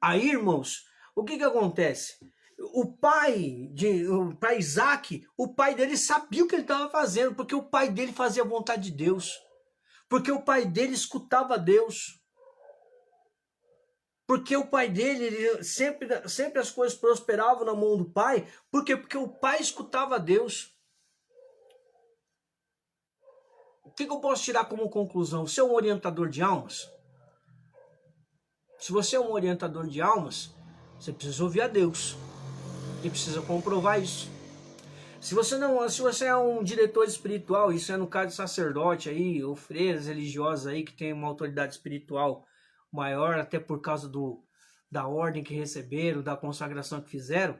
Aí, irmãos, o que acontece? O pai Isaac, o pai dele sabia o que ele estava fazendo, porque o pai dele fazia a vontade de Deus. Porque o pai dele escutava Deus. Porque o pai dele, sempre as coisas prosperavam na mão do pai. Por quê? Porque o pai escutava Deus. O que eu posso tirar como conclusão? Você é um orientador de almas? Se você é um orientador de almas, você precisa ouvir a Deus. E precisa comprovar isso. Se você é um diretor espiritual, isso é no caso de sacerdote aí, ou freiras religiosas aí, que tem uma autoridade espiritual maior, até por causa da ordem que receberam, da consagração que fizeram,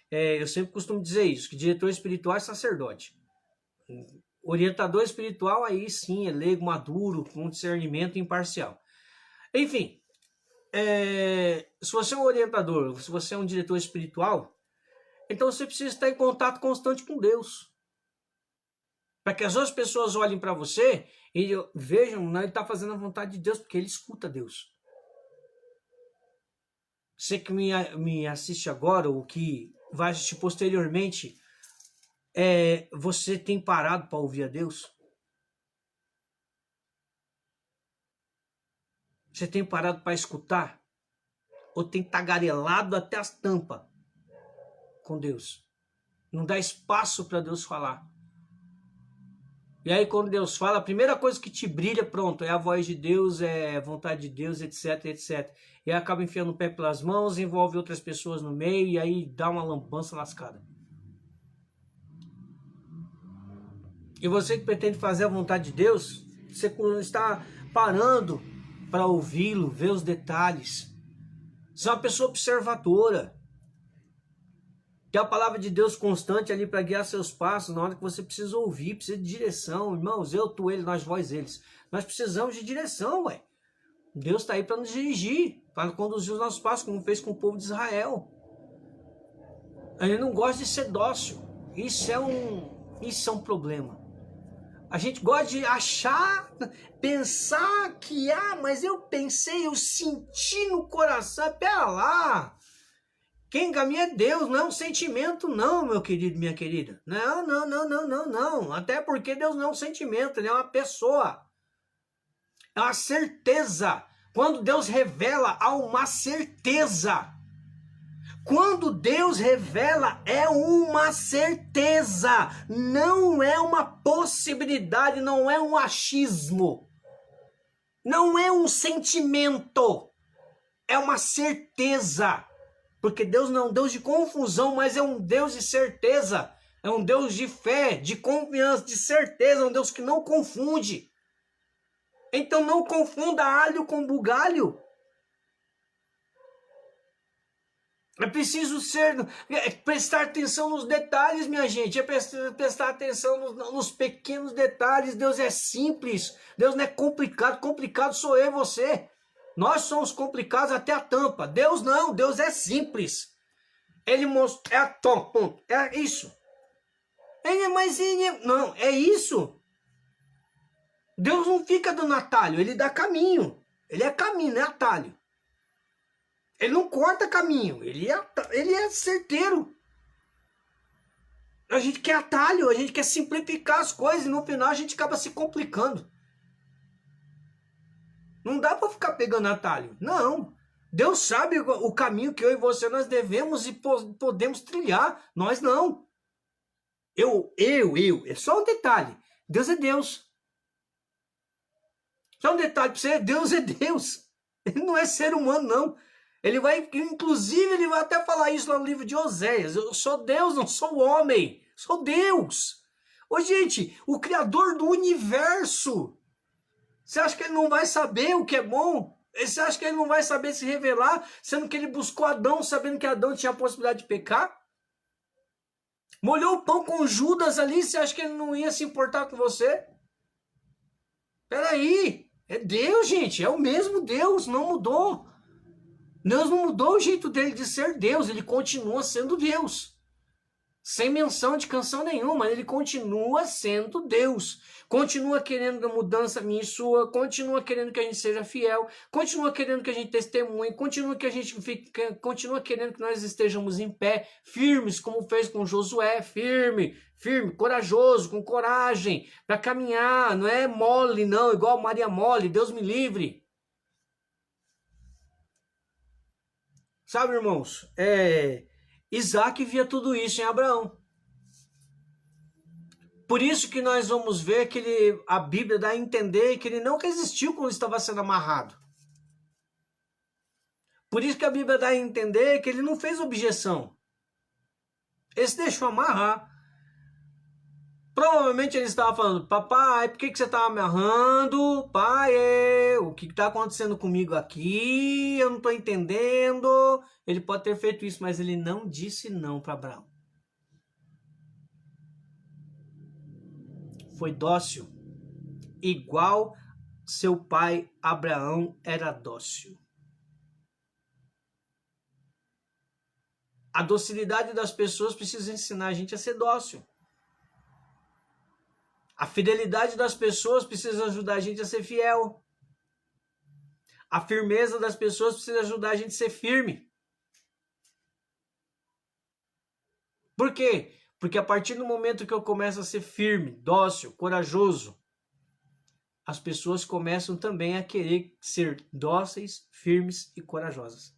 eu sempre costumo dizer isso, que diretor espiritual é sacerdote. Orientador espiritual, aí sim, é leigo, maduro, com discernimento imparcial. Enfim, se você é um orientador, se você é um diretor espiritual, então você precisa estar em contato constante com Deus. Para que as outras pessoas olhem para você e vejam, né, ele está fazendo a vontade de Deus, porque ele escuta Deus. Você que me assiste agora, ou que vai assistir posteriormente, você tem parado para ouvir a Deus? Você tem parado para escutar? Ou tem tagarelado até as tampas com Deus? Não dá espaço para Deus falar. E aí quando Deus fala, a primeira coisa que te brilha, pronto, é a voz de Deus, é a vontade de Deus, etc, etc. E aí acaba enfiando o pé pelas mãos, envolve outras pessoas no meio e aí dá uma lambança lascada. E você que pretende fazer a vontade de Deus, você está parando para ouvi-lo, ver os detalhes. Você é uma pessoa observadora. Tem a palavra de Deus constante ali para guiar seus passos na hora que você precisa ouvir, precisa de direção. Irmãos, eu, tu, ele, nós, vós, eles. Nós precisamos de direção, ué. Deus está aí para nos dirigir, para conduzir os nossos passos, como fez com o povo de Israel. Ele não gosta de ser dócil. Isso é um problema. A gente gosta de achar, pensar que, mas eu pensei, eu senti no coração. Pera lá. Quem caminha é Deus, não é um sentimento não, meu querido, minha querida. Não, não, não, não, não, não. Até porque Deus não é um sentimento, Ele é uma pessoa. É uma certeza. Quando Deus revela, há uma certeza. Quando Deus revela, é uma certeza. Não é uma possibilidade, não é um achismo. Não é um sentimento. É uma certeza. Porque Deus não é um Deus de confusão, mas é um Deus de certeza. É um Deus de fé, de confiança, de certeza. É um Deus que não confunde. Então não confunda alho com bugalho. É preciso prestar atenção nos detalhes, minha gente. É prestar atenção nos pequenos detalhes. Deus é simples. Deus não é complicado. Complicado sou eu e você. Nós somos complicados até a tampa. Deus não. Deus é simples. Ele mostrou. É isso. Não, é isso. Deus não fica dando atalho. Ele dá caminho. Ele é caminho, não é atalho. Ele não corta caminho, ele é certeiro. A gente quer atalho, a gente quer simplificar as coisas e no final a gente acaba se complicando. Não dá para ficar pegando atalho, não. Deus sabe o caminho que eu e você nós devemos e podemos trilhar, nós não. É só um detalhe, Deus é Deus. Só um detalhe para você, Deus é Deus. Ele não é ser humano, não. Inclusive, ele vai até falar isso lá no livro de Oséias. Eu sou Deus, não sou homem. Sou Deus. Ô, gente, o Criador do universo. Você acha que ele não vai saber o que é bom? Você acha que ele não vai saber se revelar, sendo que ele buscou Adão, sabendo que Adão tinha a possibilidade de pecar? Molhou o pão com Judas ali, você acha que ele não ia se importar com você? Peraí, é Deus, gente, é o mesmo Deus, não mudou. Deus não mudou o jeito dele de ser Deus, ele continua sendo Deus. Sem menção de canção nenhuma, ele continua sendo Deus. Continua querendo a mudança minha e sua, continua querendo que a gente seja fiel, continua querendo que a gente testemunhe, continua querendo que nós estejamos em pé, firmes, como fez com Josué, firme, corajoso, com coragem, para caminhar, não é mole não, igual Maria mole, Deus me livre. Sabe, irmãos, Isaac via tudo isso em Abraão. Por isso que nós vamos ver que a Bíblia dá a entender que ele não resistiu quando estava sendo amarrado. Por isso que a Bíblia dá a entender que ele não fez objeção. Ele se deixou amarrar. Provavelmente ele estava falando, papai, por que você está amarrando? Pai, o que está acontecendo comigo aqui? Eu não estou entendendo. Ele pode ter feito isso, mas ele não disse não para Abraão. Foi dócil, igual seu pai Abraão era dócil. A docilidade das pessoas precisa ensinar a gente a ser dócil. A fidelidade das pessoas precisa ajudar a gente a ser fiel. A firmeza das pessoas precisa ajudar a gente a ser firme. Por quê? Porque a partir do momento que eu começo a ser firme, dócil, corajoso, as pessoas começam também a querer ser dóceis, firmes e corajosas.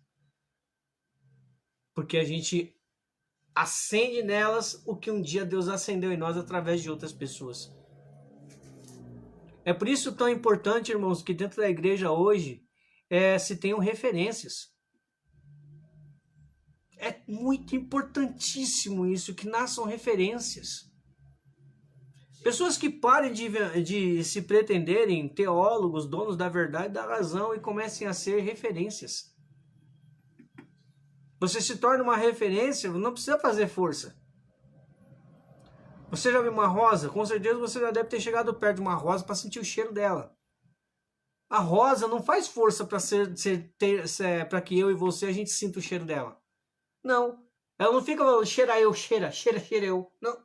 Porque a gente acende nelas o que um dia Deus acendeu em nós através de outras pessoas. É por isso tão importante, irmãos, que dentro da igreja hoje se tenham referências. É muito importantíssimo isso, que nasçam referências. Pessoas que parem de se pretenderem teólogos, donos da verdade e da razão e comecem a ser referências. Você se torna uma referência, não precisa fazer força. Você já viu uma rosa? Com certeza você já deve ter chegado perto de uma rosa para sentir o cheiro dela. A rosa não faz força para que eu e você a gente sinta o cheiro dela. Não. Ela não fica cheira eu, cheira eu. Não,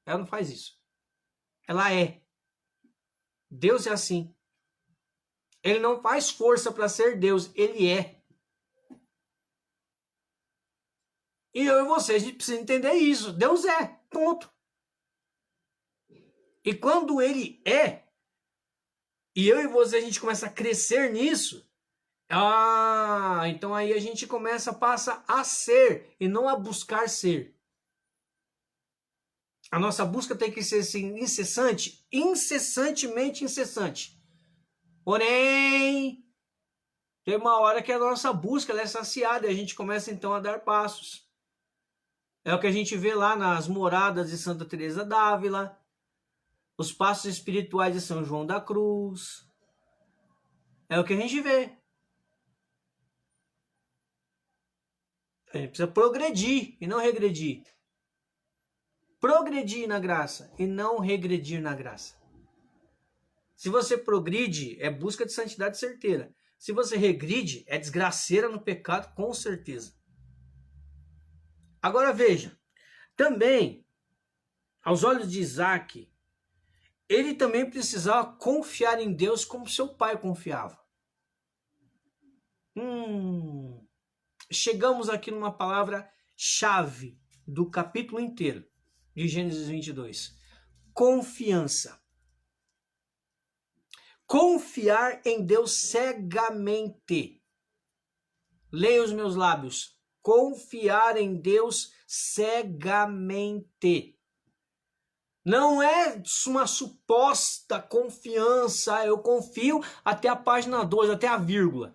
ela não faz isso. Ela é. Deus é assim. Ele não faz força para ser Deus, ele é. E eu e você, a gente precisa entender isso. Deus é, ponto. E quando ele é, e eu e você a gente começa a crescer nisso, então aí a gente passa a ser e não a buscar ser. A nossa busca tem que ser assim, incessante, incessantemente incessante. Porém, tem uma hora que a nossa busca é saciada e a gente começa então a dar passos. É o que a gente vê lá nas moradas de Santa Teresa d'Ávila, os passos espirituais de São João da Cruz. É o que a gente vê. A gente precisa progredir e não regredir. Progredir na graça e não regredir na graça. Se você progride, é busca de santidade certeira. Se você regride, é desgraceira no pecado, com certeza. Agora veja, também, aos olhos de Isaac, ele também precisava confiar em Deus como seu pai confiava. Chegamos aqui numa palavra-chave do capítulo inteiro de Gênesis 22. Confiança. Confiar em Deus cegamente. Leia os meus lábios. Confiar em Deus cegamente. Não é uma suposta confiança. Eu confio até a página 2, até a vírgula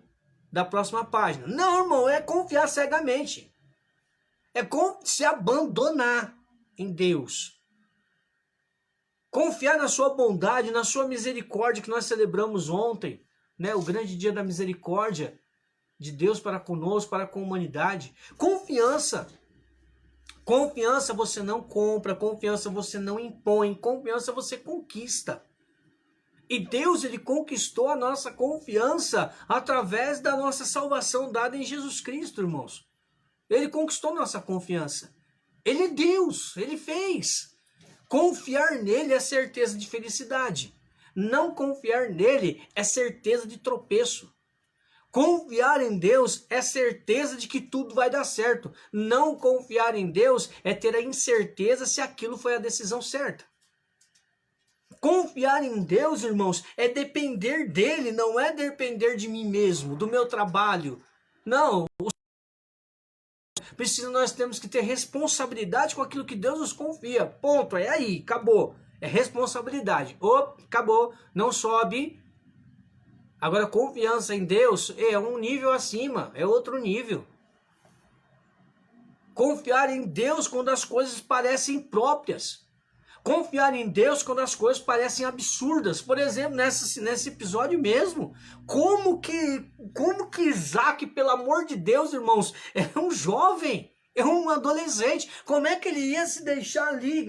da próxima página. Não, irmão, é confiar cegamente. É se abandonar em Deus. Confiar na sua bondade, na sua misericórdia que nós celebramos ontem, né? O grande dia da misericórdia de Deus para conosco, para com a humanidade. Confiança. Confiança você não compra, confiança você não impõe, confiança você conquista. E Deus, ele conquistou a nossa confiança através da nossa salvação dada em Jesus Cristo, irmãos. Ele conquistou nossa confiança. Ele é Deus, ele fez. Confiar nele é certeza de felicidade. Não confiar nele é certeza de tropeço. Confiar em Deus é certeza de que tudo vai dar certo. Não confiar em Deus é ter a incerteza se aquilo foi a decisão certa. Confiar em Deus, irmãos, é depender dele, não é depender de mim mesmo, do meu trabalho. Não, nós temos que ter responsabilidade com aquilo que Deus nos confia. Ponto, é aí, acabou. É responsabilidade. Acabou, não sobe. Agora, confiança em Deus é um nível acima, é outro nível. Confiar em Deus quando as coisas parecem próprias. Confiar em Deus quando as coisas parecem absurdas. Por exemplo, nesse episódio mesmo, como que Isaac, pelo amor de Deus, irmãos, é um jovem, é um adolescente. Como é que ele ia se deixar ali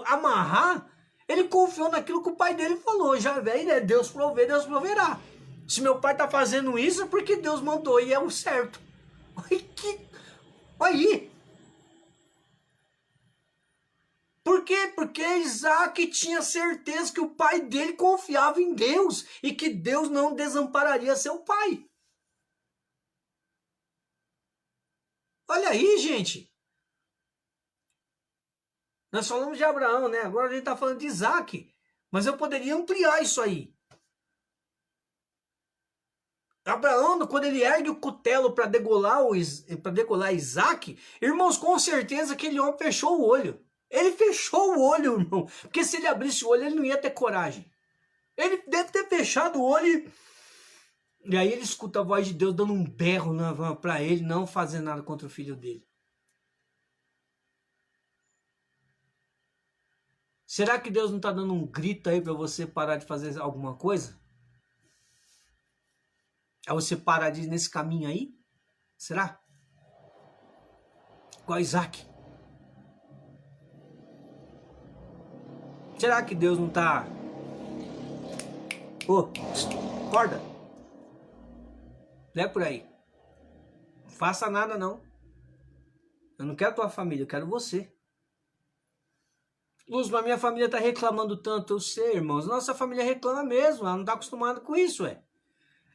amarrar? Ele confiou naquilo que o pai dele falou. Já vem, né? Deus provê, Deus proverá. Se meu pai tá fazendo isso é porque Deus mandou e é o certo. Aí. Por quê? Porque Isaac tinha certeza que o pai dele confiava em Deus e que Deus não desampararia seu pai. Olha aí, gente. Nós falamos de Abraão, né? Agora a gente está falando de Isaac. Mas eu poderia ampliar isso aí. Abraão, quando ele ergue o cutelo para degolar Isaac, irmãos, com certeza aquele homem fechou o olho. Ele fechou o olho, irmão. Porque se ele abrisse o olho, ele não ia ter coragem. Ele deve ter fechado o olho e aí ele escuta a voz de Deus dando um berro para ele não fazer nada contra o filho dele. Será que Deus não está dando um grito aí para você parar de fazer alguma coisa? É você parar de ir nesse caminho aí? Será? Igual Isaac. Será que Deus não está... Ô, acorda. Não é por aí. Não faça nada não. Eu não quero tua família, eu quero você. Luz, mas minha família tá reclamando tanto. Eu sei, irmãos. Nossa família reclama mesmo. Ela não tá acostumada com isso, ué.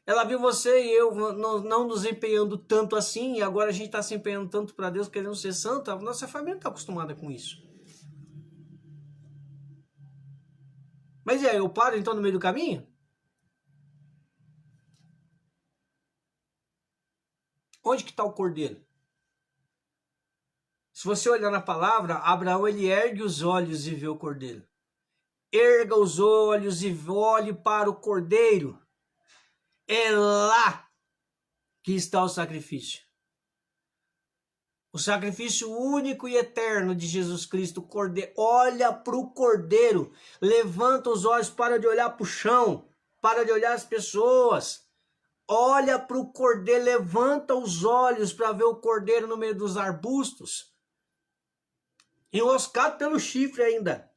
Ela viu você e eu não nos empenhando tanto assim. E agora a gente tá se empenhando tanto para Deus, querendo ser santo. A nossa família não tá acostumada com isso. Mas e aí, eu paro então no meio do caminho? Onde que tá o cordeiro? Se você olhar na palavra, Abraão ele ergue os olhos e vê o cordeiro. Erga os olhos e olhe para o cordeiro. É lá que está o sacrifício. O sacrifício único e eterno de Jesus Cristo, cordeiro. Olha para o cordeiro, levanta os olhos, para de olhar para o chão, para de olhar as pessoas. Olha para o cordeiro, levanta os olhos para ver o cordeiro no meio dos arbustos. Enroscado pelo chifre ainda.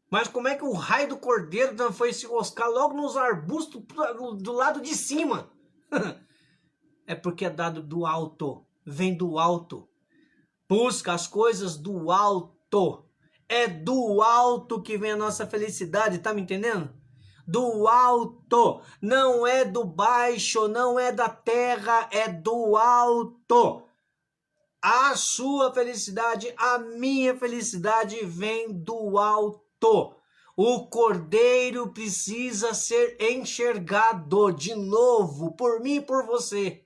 Mas como é que o raio do cordeiro não foi se enroscar logo nos arbustos do lado de cima? É porque é dado do alto, vem do alto. Busca as coisas do alto. É do alto que vem a nossa felicidade, tá me entendendo? Do alto, não é do baixo, não é da terra, é do alto. A sua felicidade, a minha felicidade vem do alto. O cordeiro precisa ser enxergado de novo por mim e por você.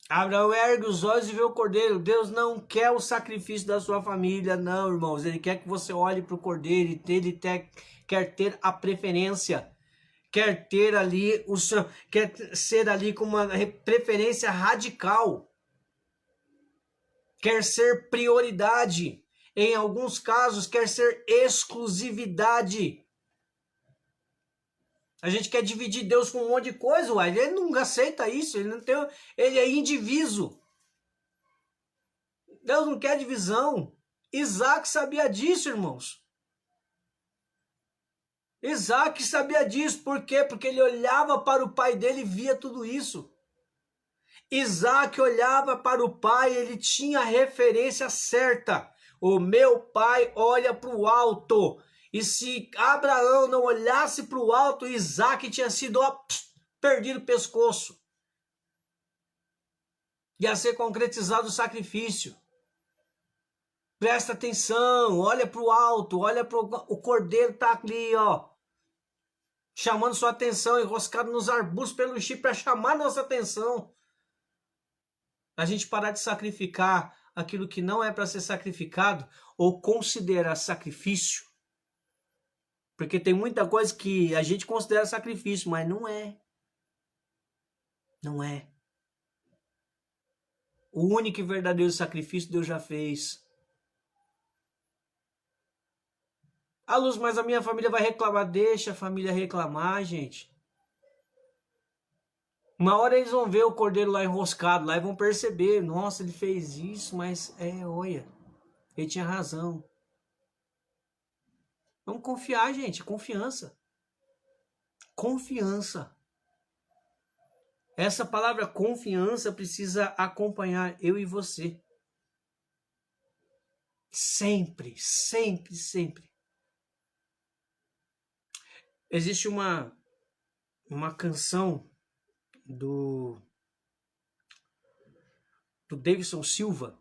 Abraão ergue os olhos e vê o cordeiro. Deus não quer o sacrifício da sua família, não, irmãos. Ele quer que você olhe para o cordeiro e ele quer ter a preferência. Quer ter ali quer ser ali com uma preferência radical. Quer ser prioridade. Em alguns casos, quer ser exclusividade. A gente quer dividir Deus com um monte de coisa, uai. Ele não aceita isso, ele é indiviso. Deus não quer divisão. Isaac sabia disso, irmãos. Isaac sabia disso. Por quê? Porque ele olhava para o pai dele e via tudo isso. Isaac olhava para o pai, ele tinha a referência certa. O meu pai olha para o alto. E se Abraão não olhasse para o alto, Isaac tinha sido perdido o pescoço. Ia ser concretizado o sacrifício. Presta atenção, olha para o alto, olha para o cordeiro tá ali, ó. Chamando sua atenção, enroscado nos arbustos pelo chifre para chamar nossa atenção. A gente parar de sacrificar aquilo que não é para ser sacrificado ou considerar sacrifício. Porque tem muita coisa que a gente considera sacrifício, mas não é. Não é. O único e verdadeiro sacrifício Deus já fez. Ah, Luz, mas a minha família vai reclamar. Deixa a família reclamar, gente. Uma hora eles vão ver o cordeiro lá enroscado lá e vão perceber. Nossa, ele fez isso, mas olha, ele tinha razão. Vamos confiar, gente. Confiança. Confiança. Essa palavra confiança precisa acompanhar eu e você. Sempre, sempre, sempre. Existe uma canção do Davidson Silva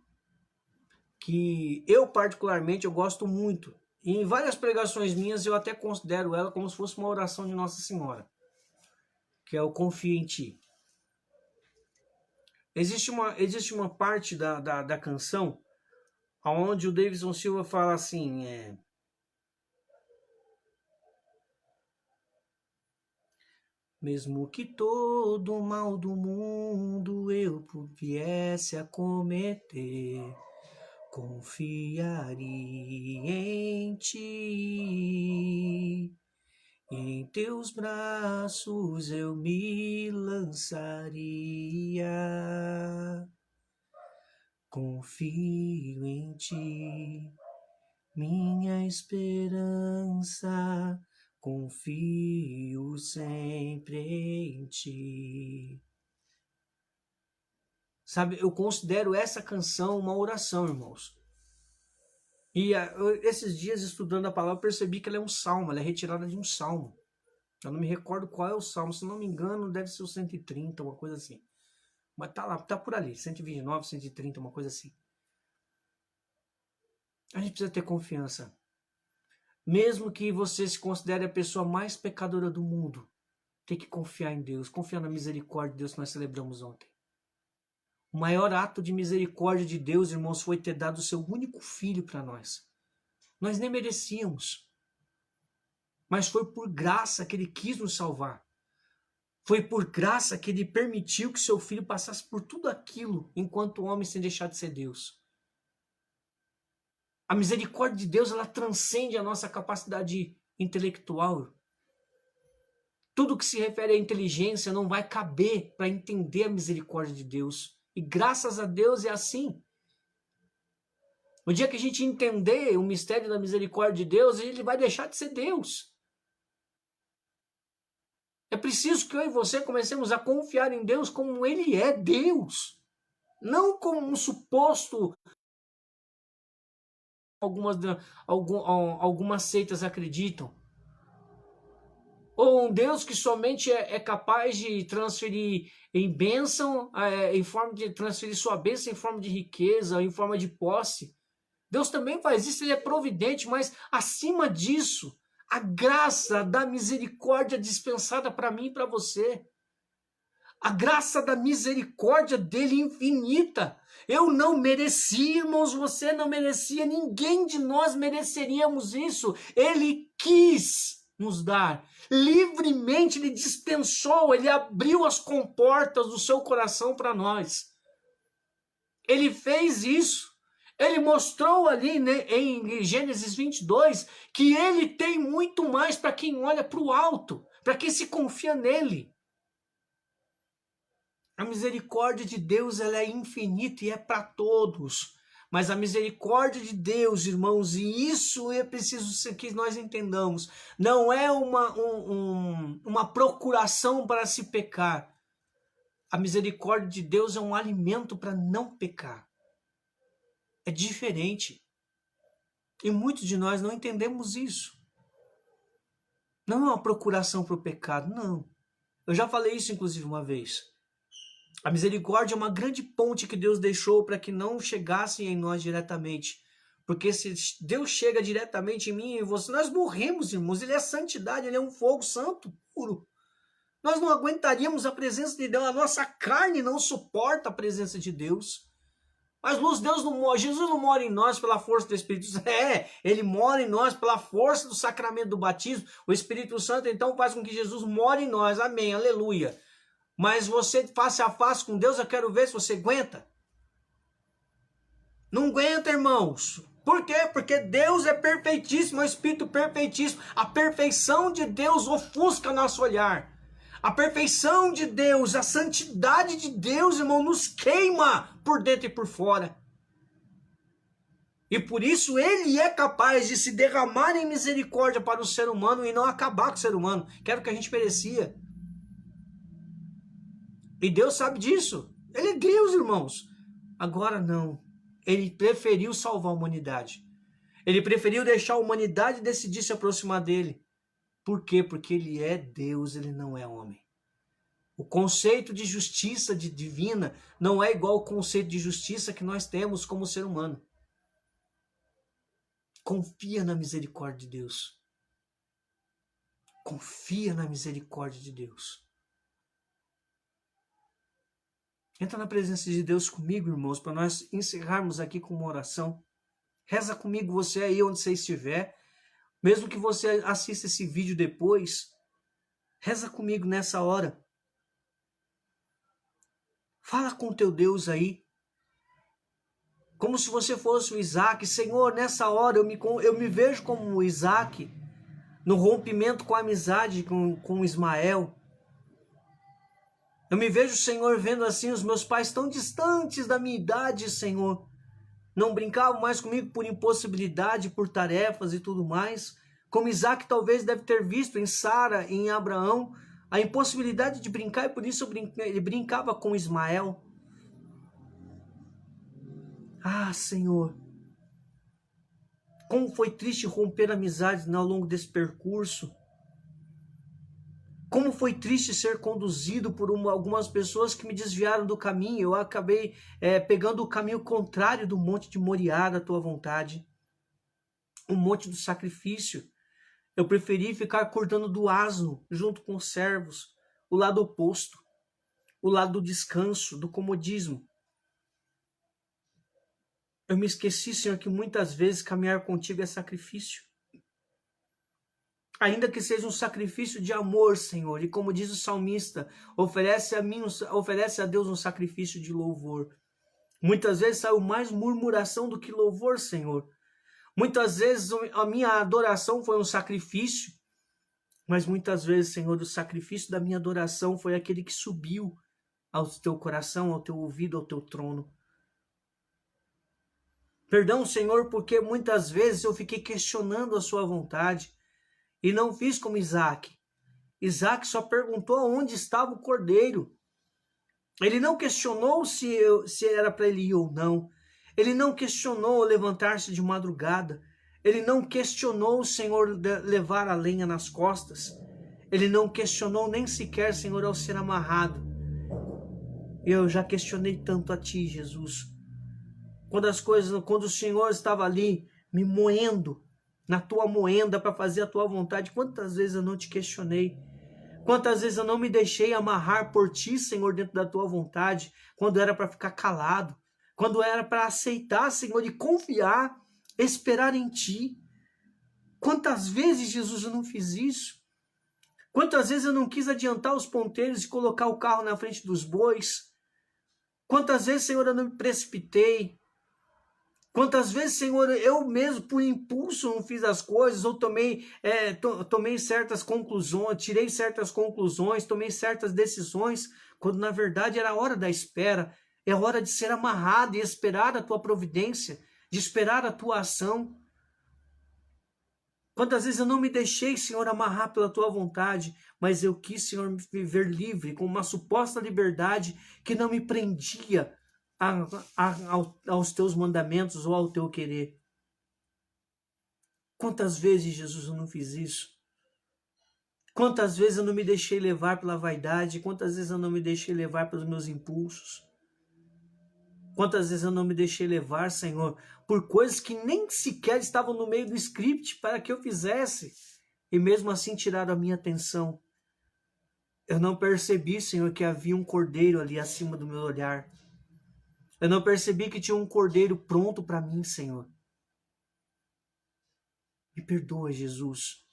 que eu particularmente eu gosto muito. E em várias pregações minhas eu até considero ela como se fosse uma oração de Nossa Senhora, que é o Confio em Ti. Existe uma parte da canção onde o Davidson Silva fala assim, mesmo que todo o mal do mundo eu viesse a cometer, confiaria em ti, e em teus braços eu me lançaria. Confio em ti, minha esperança, confio sempre em ti. Sabe, eu considero essa canção uma oração, irmãos. E esses dias, estudando a palavra, eu percebi que ela é um salmo, ela é retirada de um salmo. Eu não me recordo qual é o salmo, se não me engano, deve ser o 130, uma coisa assim. Mas tá lá, tá por ali, 129, 130, uma coisa assim. A gente precisa ter confiança. Mesmo que você se considere a pessoa mais pecadora do mundo, tem que confiar em Deus, confiar na misericórdia de Deus que nós celebramos ontem. O maior ato de misericórdia de Deus, irmãos, foi ter dado o seu único filho para nós. Nós nem merecíamos, mas foi por graça que ele quis nos salvar. Foi por graça que ele permitiu que seu filho passasse por tudo aquilo enquanto homem sem deixar de ser Deus. A misericórdia de Deus, ela transcende a nossa capacidade intelectual. Tudo que se refere à inteligência não vai caber para entender a misericórdia de Deus. E graças a Deus é assim. O dia que a gente entender o mistério da misericórdia de Deus, ele vai deixar de ser Deus. É preciso que eu e você comecemos a confiar em Deus como Ele é Deus. Não como um suposto... Algumas seitas acreditam. Ou um Deus que somente é capaz de transferir em bênção, em forma de transferir sua bênção em forma de riqueza, em forma de posse. Deus também faz isso, ele é providente, mas acima disso, a graça da misericórdia dispensada para mim e para você. A graça da misericórdia dele infinita. Eu não merecia, irmãos, você não merecia, ninguém de nós mereceríamos isso. Ele quis nos dar. Livremente ele dispensou, ele abriu as comportas do seu coração para nós. Ele fez isso. Ele mostrou ali, né, em Gênesis 22 que ele tem muito mais para quem olha para o alto, para quem se confia nele. A misericórdia de Deus, ela é infinita e é para todos. Mas a misericórdia de Deus, irmãos, e isso é preciso que nós entendamos, não é uma procuração para se pecar. A misericórdia de Deus é um alimento para não pecar. É diferente. E muitos de nós não entendemos isso. Não é uma procuração para o pecado, não. Eu já falei isso, inclusive, uma vez. A misericórdia é uma grande ponte que Deus deixou para que não chegassem em nós diretamente. Porque se Deus chega diretamente em mim e em você, nós morremos, irmãos. Ele é santidade, ele é um fogo santo, puro. Nós não aguentaríamos a presença de Deus, a nossa carne não suporta a presença de Deus. Mas Deus não mora, Jesus não mora em nós pela força do Espírito Santo. Ele mora em nós pela força do sacramento do batismo. O Espírito Santo então faz com que Jesus more em nós. Amém, aleluia. Mas você face a face com Deus, eu quero ver se você aguenta. Não aguenta, irmãos. Por quê? Porque Deus é perfeitíssimo, é um Espírito perfeitíssimo. A perfeição de Deus ofusca nosso olhar. A perfeição de Deus, a santidade de Deus, irmão, nos queima por dentro e por fora. E por isso ele é capaz de se derramar em misericórdia para o ser humano e não acabar com o ser humano, que era o que a gente merecia. E Deus sabe disso. Ele é Deus, irmãos. Agora não. Ele preferiu salvar a humanidade. Ele preferiu deixar a humanidade decidir se aproximar dele. Por quê? Porque ele é Deus, ele não é homem. O conceito de justiça divina não é igual ao conceito de justiça que nós temos como ser humano. Confia na misericórdia de Deus. Confia na misericórdia de Deus. Entra na presença de Deus comigo, irmãos, para nós encerrarmos aqui com uma oração. Reza comigo, você aí onde você estiver. Mesmo que você assista esse vídeo depois, reza comigo nessa hora. Fala com teu Deus aí. Como se você fosse o Isaac. Senhor, nessa hora eu me vejo como o Isaac, no rompimento com a amizade com Ismael. Eu me vejo, Senhor, vendo assim os meus pais tão distantes da minha idade, Senhor. Não brincavam mais comigo por impossibilidade, por tarefas e tudo mais. Como Isaac talvez deve ter visto em Sara, em Abraão, a impossibilidade de brincar, e por isso ele brincava com Ismael. Ah, Senhor, como foi triste romper amizades ao longo desse percurso. Como foi triste ser conduzido por algumas pessoas que me desviaram do caminho. Eu acabei pegando o caminho contrário do monte de Moriá, da tua vontade. O monte do sacrifício. Eu preferi ficar cuidando do asno, junto com os servos. O lado oposto. O lado do descanso, do comodismo. Eu me esqueci, Senhor, que muitas vezes caminhar contigo é sacrifício. Ainda que seja um sacrifício de amor, Senhor. E como diz o salmista, oferece a Deus um sacrifício de louvor. Muitas vezes saiu mais murmuração do que louvor, Senhor. Muitas vezes a minha adoração foi um sacrifício. Mas muitas vezes, Senhor, o sacrifício da minha adoração foi aquele que subiu ao teu coração, ao teu ouvido, ao teu trono. Perdão, Senhor, porque muitas vezes eu fiquei questionando a sua vontade. E não fiz como Isaac. Isaac só perguntou onde estava o cordeiro. Ele não questionou se era para ele ir ou não. Ele não questionou levantar-se de madrugada. Ele não questionou o Senhor levar a lenha nas costas. Ele não questionou nem sequer, Senhor, ao ser amarrado. Eu já questionei tanto a Ti, Jesus. Quando o Senhor estava ali me moendo, na tua moenda para fazer a tua vontade, quantas vezes eu não te questionei? Quantas vezes eu não me deixei amarrar por ti, Senhor, dentro da tua vontade, quando era para ficar calado, quando era para aceitar, Senhor, e confiar, esperar em ti. Quantas vezes, Jesus, eu não fiz isso? Quantas vezes eu não quis adiantar os ponteiros e colocar o carro na frente dos bois? Quantas vezes, Senhor, eu não me precipitei? Quantas vezes, Senhor, eu mesmo por impulso não fiz as coisas, ou tomei certas conclusões, tirei certas conclusões, tomei certas decisões, quando na verdade era a hora da espera, é a hora de ser amarrado e esperar a tua providência, de esperar a tua ação. Quantas vezes eu não me deixei, Senhor, amarrar pela tua vontade, mas eu quis, Senhor, me viver livre, com uma suposta liberdade que não me prendia aos teus mandamentos ou ao teu querer. Quantas vezes, Jesus, eu não fiz isso? Quantas vezes eu não me deixei levar pela vaidade? Quantas vezes eu não me deixei levar pelos meus impulsos? Quantas vezes eu não me deixei levar, Senhor, por coisas que nem sequer estavam no meio do script para que eu fizesse, e mesmo assim tiraram a minha atenção. Eu não percebi, Senhor, que havia um cordeiro ali acima do meu olhar. Eu não percebi que tinha um cordeiro pronto para mim, Senhor. Me perdoa, Jesus.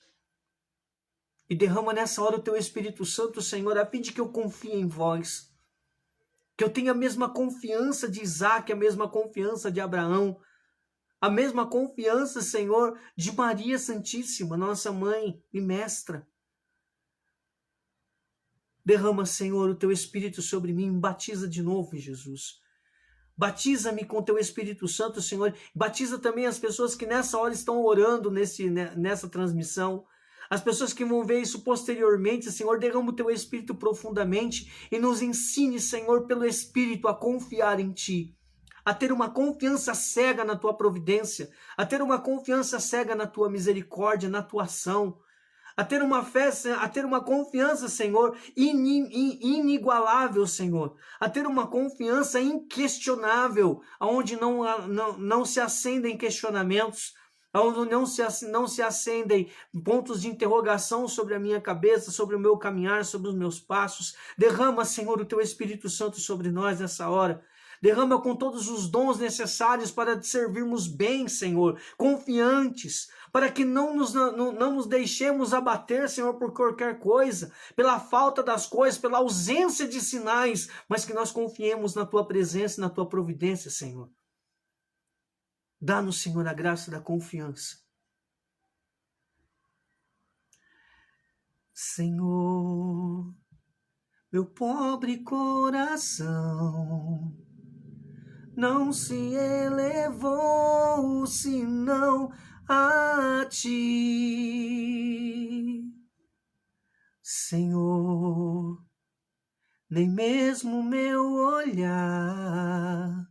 E derrama nessa hora o teu Espírito Santo, Senhor, a fim de que eu confie em vós. Que eu tenha a mesma confiança de Isaac, a mesma confiança de Abraão, a mesma confiança, Senhor, de Maria Santíssima, nossa mãe e mestra. Derrama, Senhor, o teu Espírito sobre mim, me batiza de novo, Jesus. Batiza-me com teu Espírito Santo, Senhor. Batiza também as pessoas que nessa hora estão orando nessa transmissão. As pessoas que vão ver isso posteriormente, Senhor, derrama o teu Espírito profundamente e nos ensine, Senhor, pelo Espírito a confiar em Ti. A ter uma confiança cega na Tua providência. A ter uma confiança cega na Tua misericórdia, na Tua ação. A ter uma fé, a ter uma confiança, Senhor, inigualável, Senhor. A ter uma confiança inquestionável, onde não se acendem questionamentos, onde não se acendem pontos de interrogação sobre a minha cabeça, sobre o meu caminhar, sobre os meus passos. Derrama, Senhor, o Teu Espírito Santo sobre nós nessa hora. Derrama com todos os dons necessários para te servirmos bem, Senhor, confiantes, para que não nos deixemos abater, Senhor, por qualquer coisa, pela falta das coisas, pela ausência de sinais, mas que nós confiemos na Tua presença e na Tua providência, Senhor. Dá-nos, Senhor, a graça da confiança. Senhor, meu pobre coração não se elevou senão a Ti. Senhor, nem mesmo meu olhar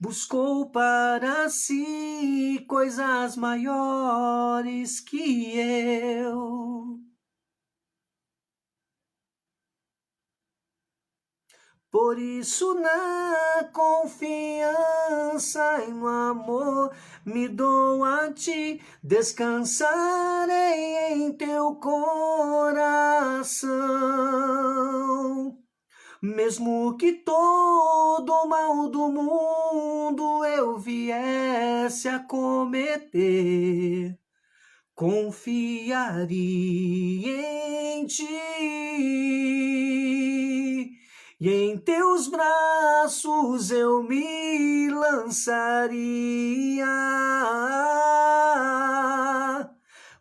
buscou para si coisas maiores que eu. Por isso, na confiança e no amor, me dou a Ti, descansarei em Teu coração. Mesmo que todo o mal do mundo eu viesse a cometer, confiaria em Ti, e em Teus braços eu me lançaria.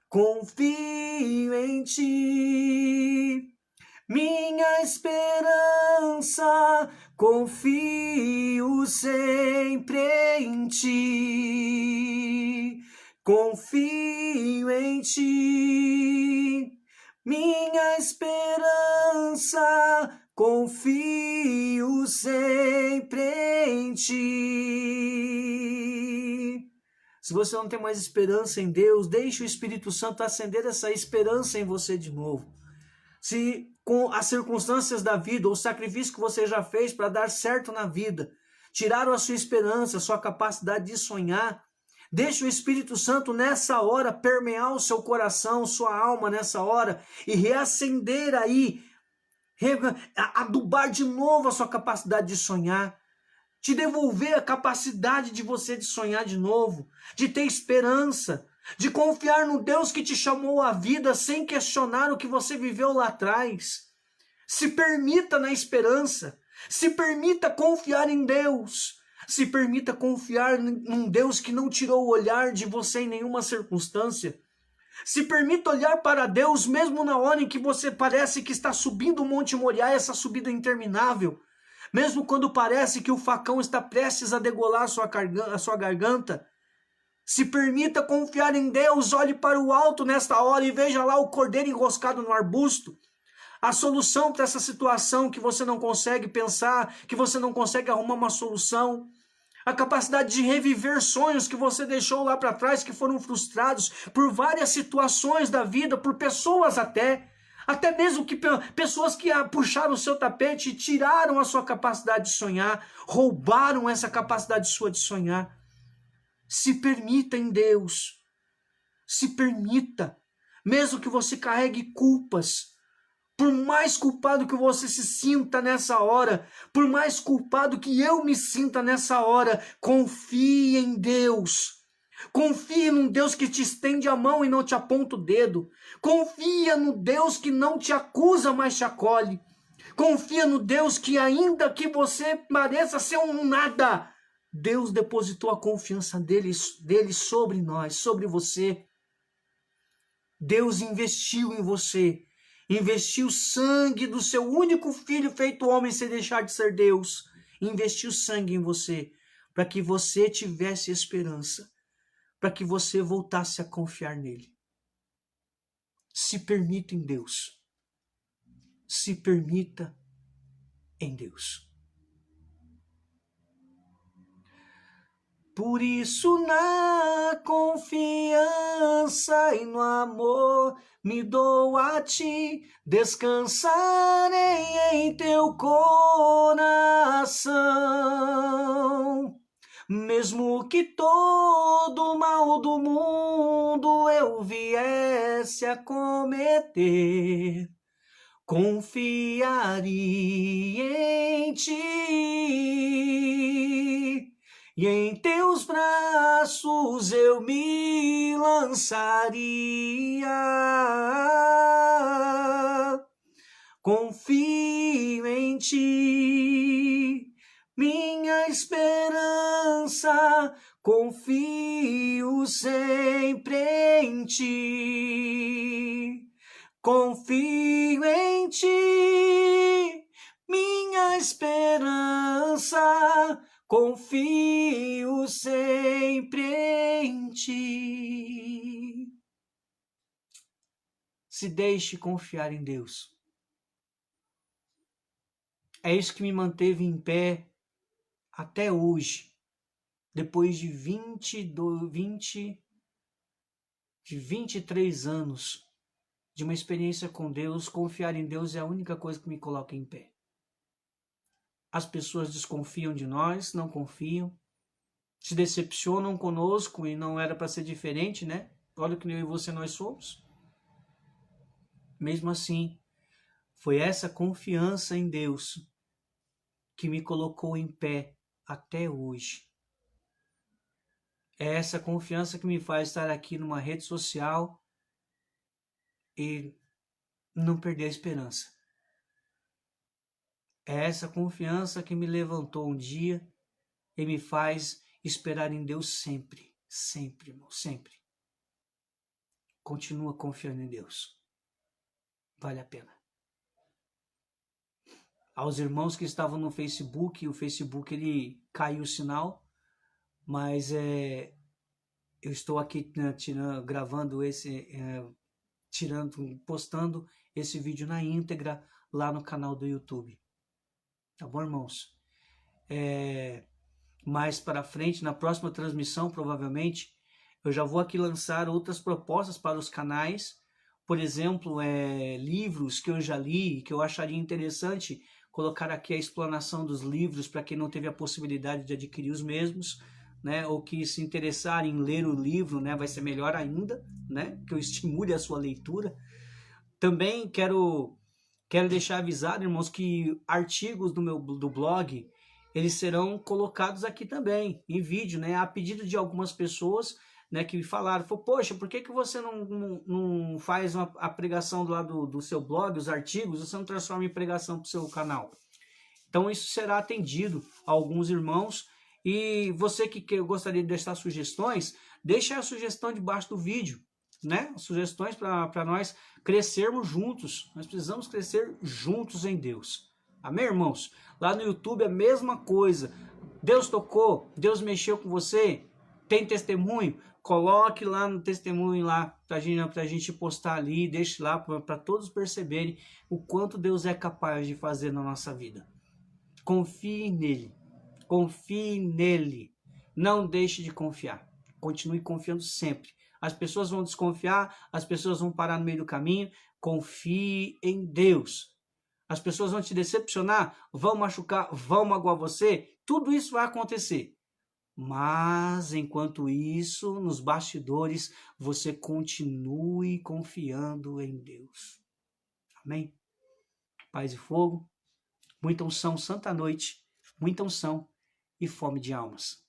Confio em Ti, minha esperança, confio sempre em Ti. Confio em Ti, minha esperança, confio sempre em Ti. Se você não tem mais esperança em Deus, deixe o Espírito Santo acender essa esperança em você de novo. Se com as circunstâncias da vida, ou o sacrifício que você já fez para dar certo na vida, tiraram a sua esperança, a sua capacidade de sonhar, deixe o Espírito Santo nessa hora permear o seu coração, sua alma nessa hora, e reacender aí, adubar de novo a sua capacidade de sonhar, te devolver a capacidade de você de sonhar de novo, de ter esperança, de confiar no Deus que te chamou à vida sem questionar o que você viveu lá atrás. Se permita na esperança, se permita confiar em Deus, se permita confiar num Deus que não tirou o olhar de você em nenhuma circunstância. Se permita olhar para Deus mesmo na hora em que você parece que está subindo o Monte Moriá, essa subida interminável. Mesmo quando parece que o facão está prestes a degolar a sua garganta. Se permita confiar em Deus, olhe para o alto nesta hora e veja lá o cordeiro enroscado no arbusto. A solução para essa situação que você não consegue pensar, que você não consegue arrumar uma solução. A capacidade de reviver sonhos que você deixou lá para trás, que foram frustrados por várias situações da vida, por pessoas até mesmo que pessoas que puxaram o seu tapete e tiraram a sua capacidade de sonhar, roubaram essa capacidade sua de sonhar. Se permita em Deus, se permita, mesmo que você carregue culpas, por mais culpado que você se sinta nessa hora, por mais culpado que eu me sinta nessa hora, confie em Deus. Confia num Deus que te estende a mão e não te aponta o dedo. Confia no Deus que não te acusa, mas te acolhe. Confia no Deus que, ainda que você pareça ser um nada, Deus depositou a confiança dele sobre nós, sobre você. Deus investiu em você. Investiu o sangue do seu único filho feito homem sem deixar de ser Deus. Investiu sangue em você para que você tivesse esperança, para que você voltasse a confiar nele. Se permita em Deus. Se permita em Deus. Por isso, na confiança e no amor, me dou a Ti, descansarei em Teu coração. Mesmo que todo o mal do mundo eu viesse a cometer, confiaria em ti, e em teus braços eu me lançaria. Confio em ti, minha esperança, confio sempre em ti. Confio em ti, minha esperança, confio sempre em ti. Se deixe confiar em Deus. É isso que me manteve em pé até hoje, depois de 23 anos de uma experiência com Deus. Confiar em Deus é a única coisa que me coloca em pé. As pessoas desconfiam de nós, não confiam, se decepcionam conosco, e não era para ser diferente, né? Olha o que eu e você nós somos. Mesmo assim, foi essa confiança em Deus que me colocou em pé até hoje. É essa confiança que me faz estar aqui numa rede social e não perder a esperança. É essa confiança que me levantou um dia e me faz esperar em Deus sempre, sempre, irmão, sempre. Continua confiando em Deus. Vale a pena. Aos irmãos que estavam no Facebook, o Facebook ele caiu o sinal, mas eu estou aqui gravando postando esse vídeo na íntegra lá no canal do YouTube. Tá bom, irmãos? Mais para frente, na próxima transmissão, provavelmente, eu já vou aqui lançar outras propostas para os canais. Por exemplo, livros que eu já li, que eu acharia interessante colocar aqui a explanação dos livros para quem não teve a possibilidade de adquirir os mesmos, né? Ou que se interessar em ler o livro, né? Vai ser melhor ainda, né? Que eu estimule a sua leitura. Também quero deixar avisado, irmãos, que artigos do blog, eles serão colocados aqui também, em vídeo, né? A pedido de algumas pessoas, né, que me falaram, poxa, por que você não faz a pregação do lado do seu blog, os artigos, você não transforma em pregação para o seu canal? Então isso será atendido a alguns irmãos, e você que gostaria de deixar sugestões, deixe a sugestão debaixo do vídeo, né? Sugestões para nós crescermos juntos. Nós precisamos crescer juntos em Deus. Amém, irmãos? Lá no YouTube é a mesma coisa. Deus tocou, Deus mexeu com você, tem testemunho? Coloque lá no testemunho lá pra gente postar ali, deixe lá para todos perceberem o quanto Deus é capaz de fazer na nossa vida. Confie nele. Confie nele. Não deixe de confiar. Continue confiando sempre. As pessoas vão desconfiar, as pessoas vão parar no meio do caminho. Confie em Deus. As pessoas vão te decepcionar, vão machucar, vão magoar você. Tudo isso vai acontecer. Mas, enquanto isso, nos bastidores, você continue confiando em Deus. Amém? Paz e fogo, muita unção, santa noite, muita unção e fome de almas.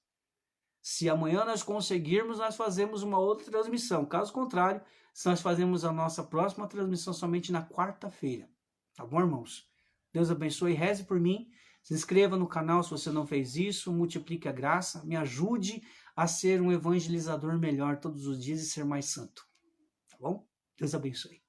Se amanhã nós conseguirmos, nós fazemos uma outra transmissão. Caso contrário, nós fazemos a nossa próxima transmissão somente na quarta-feira. Tá bom, irmãos? Deus abençoe, reze por mim. Se inscreva no canal se você não fez isso, multiplique a graça, me ajude a ser um evangelizador melhor todos os dias e ser mais santo. Tá bom? Deus abençoe.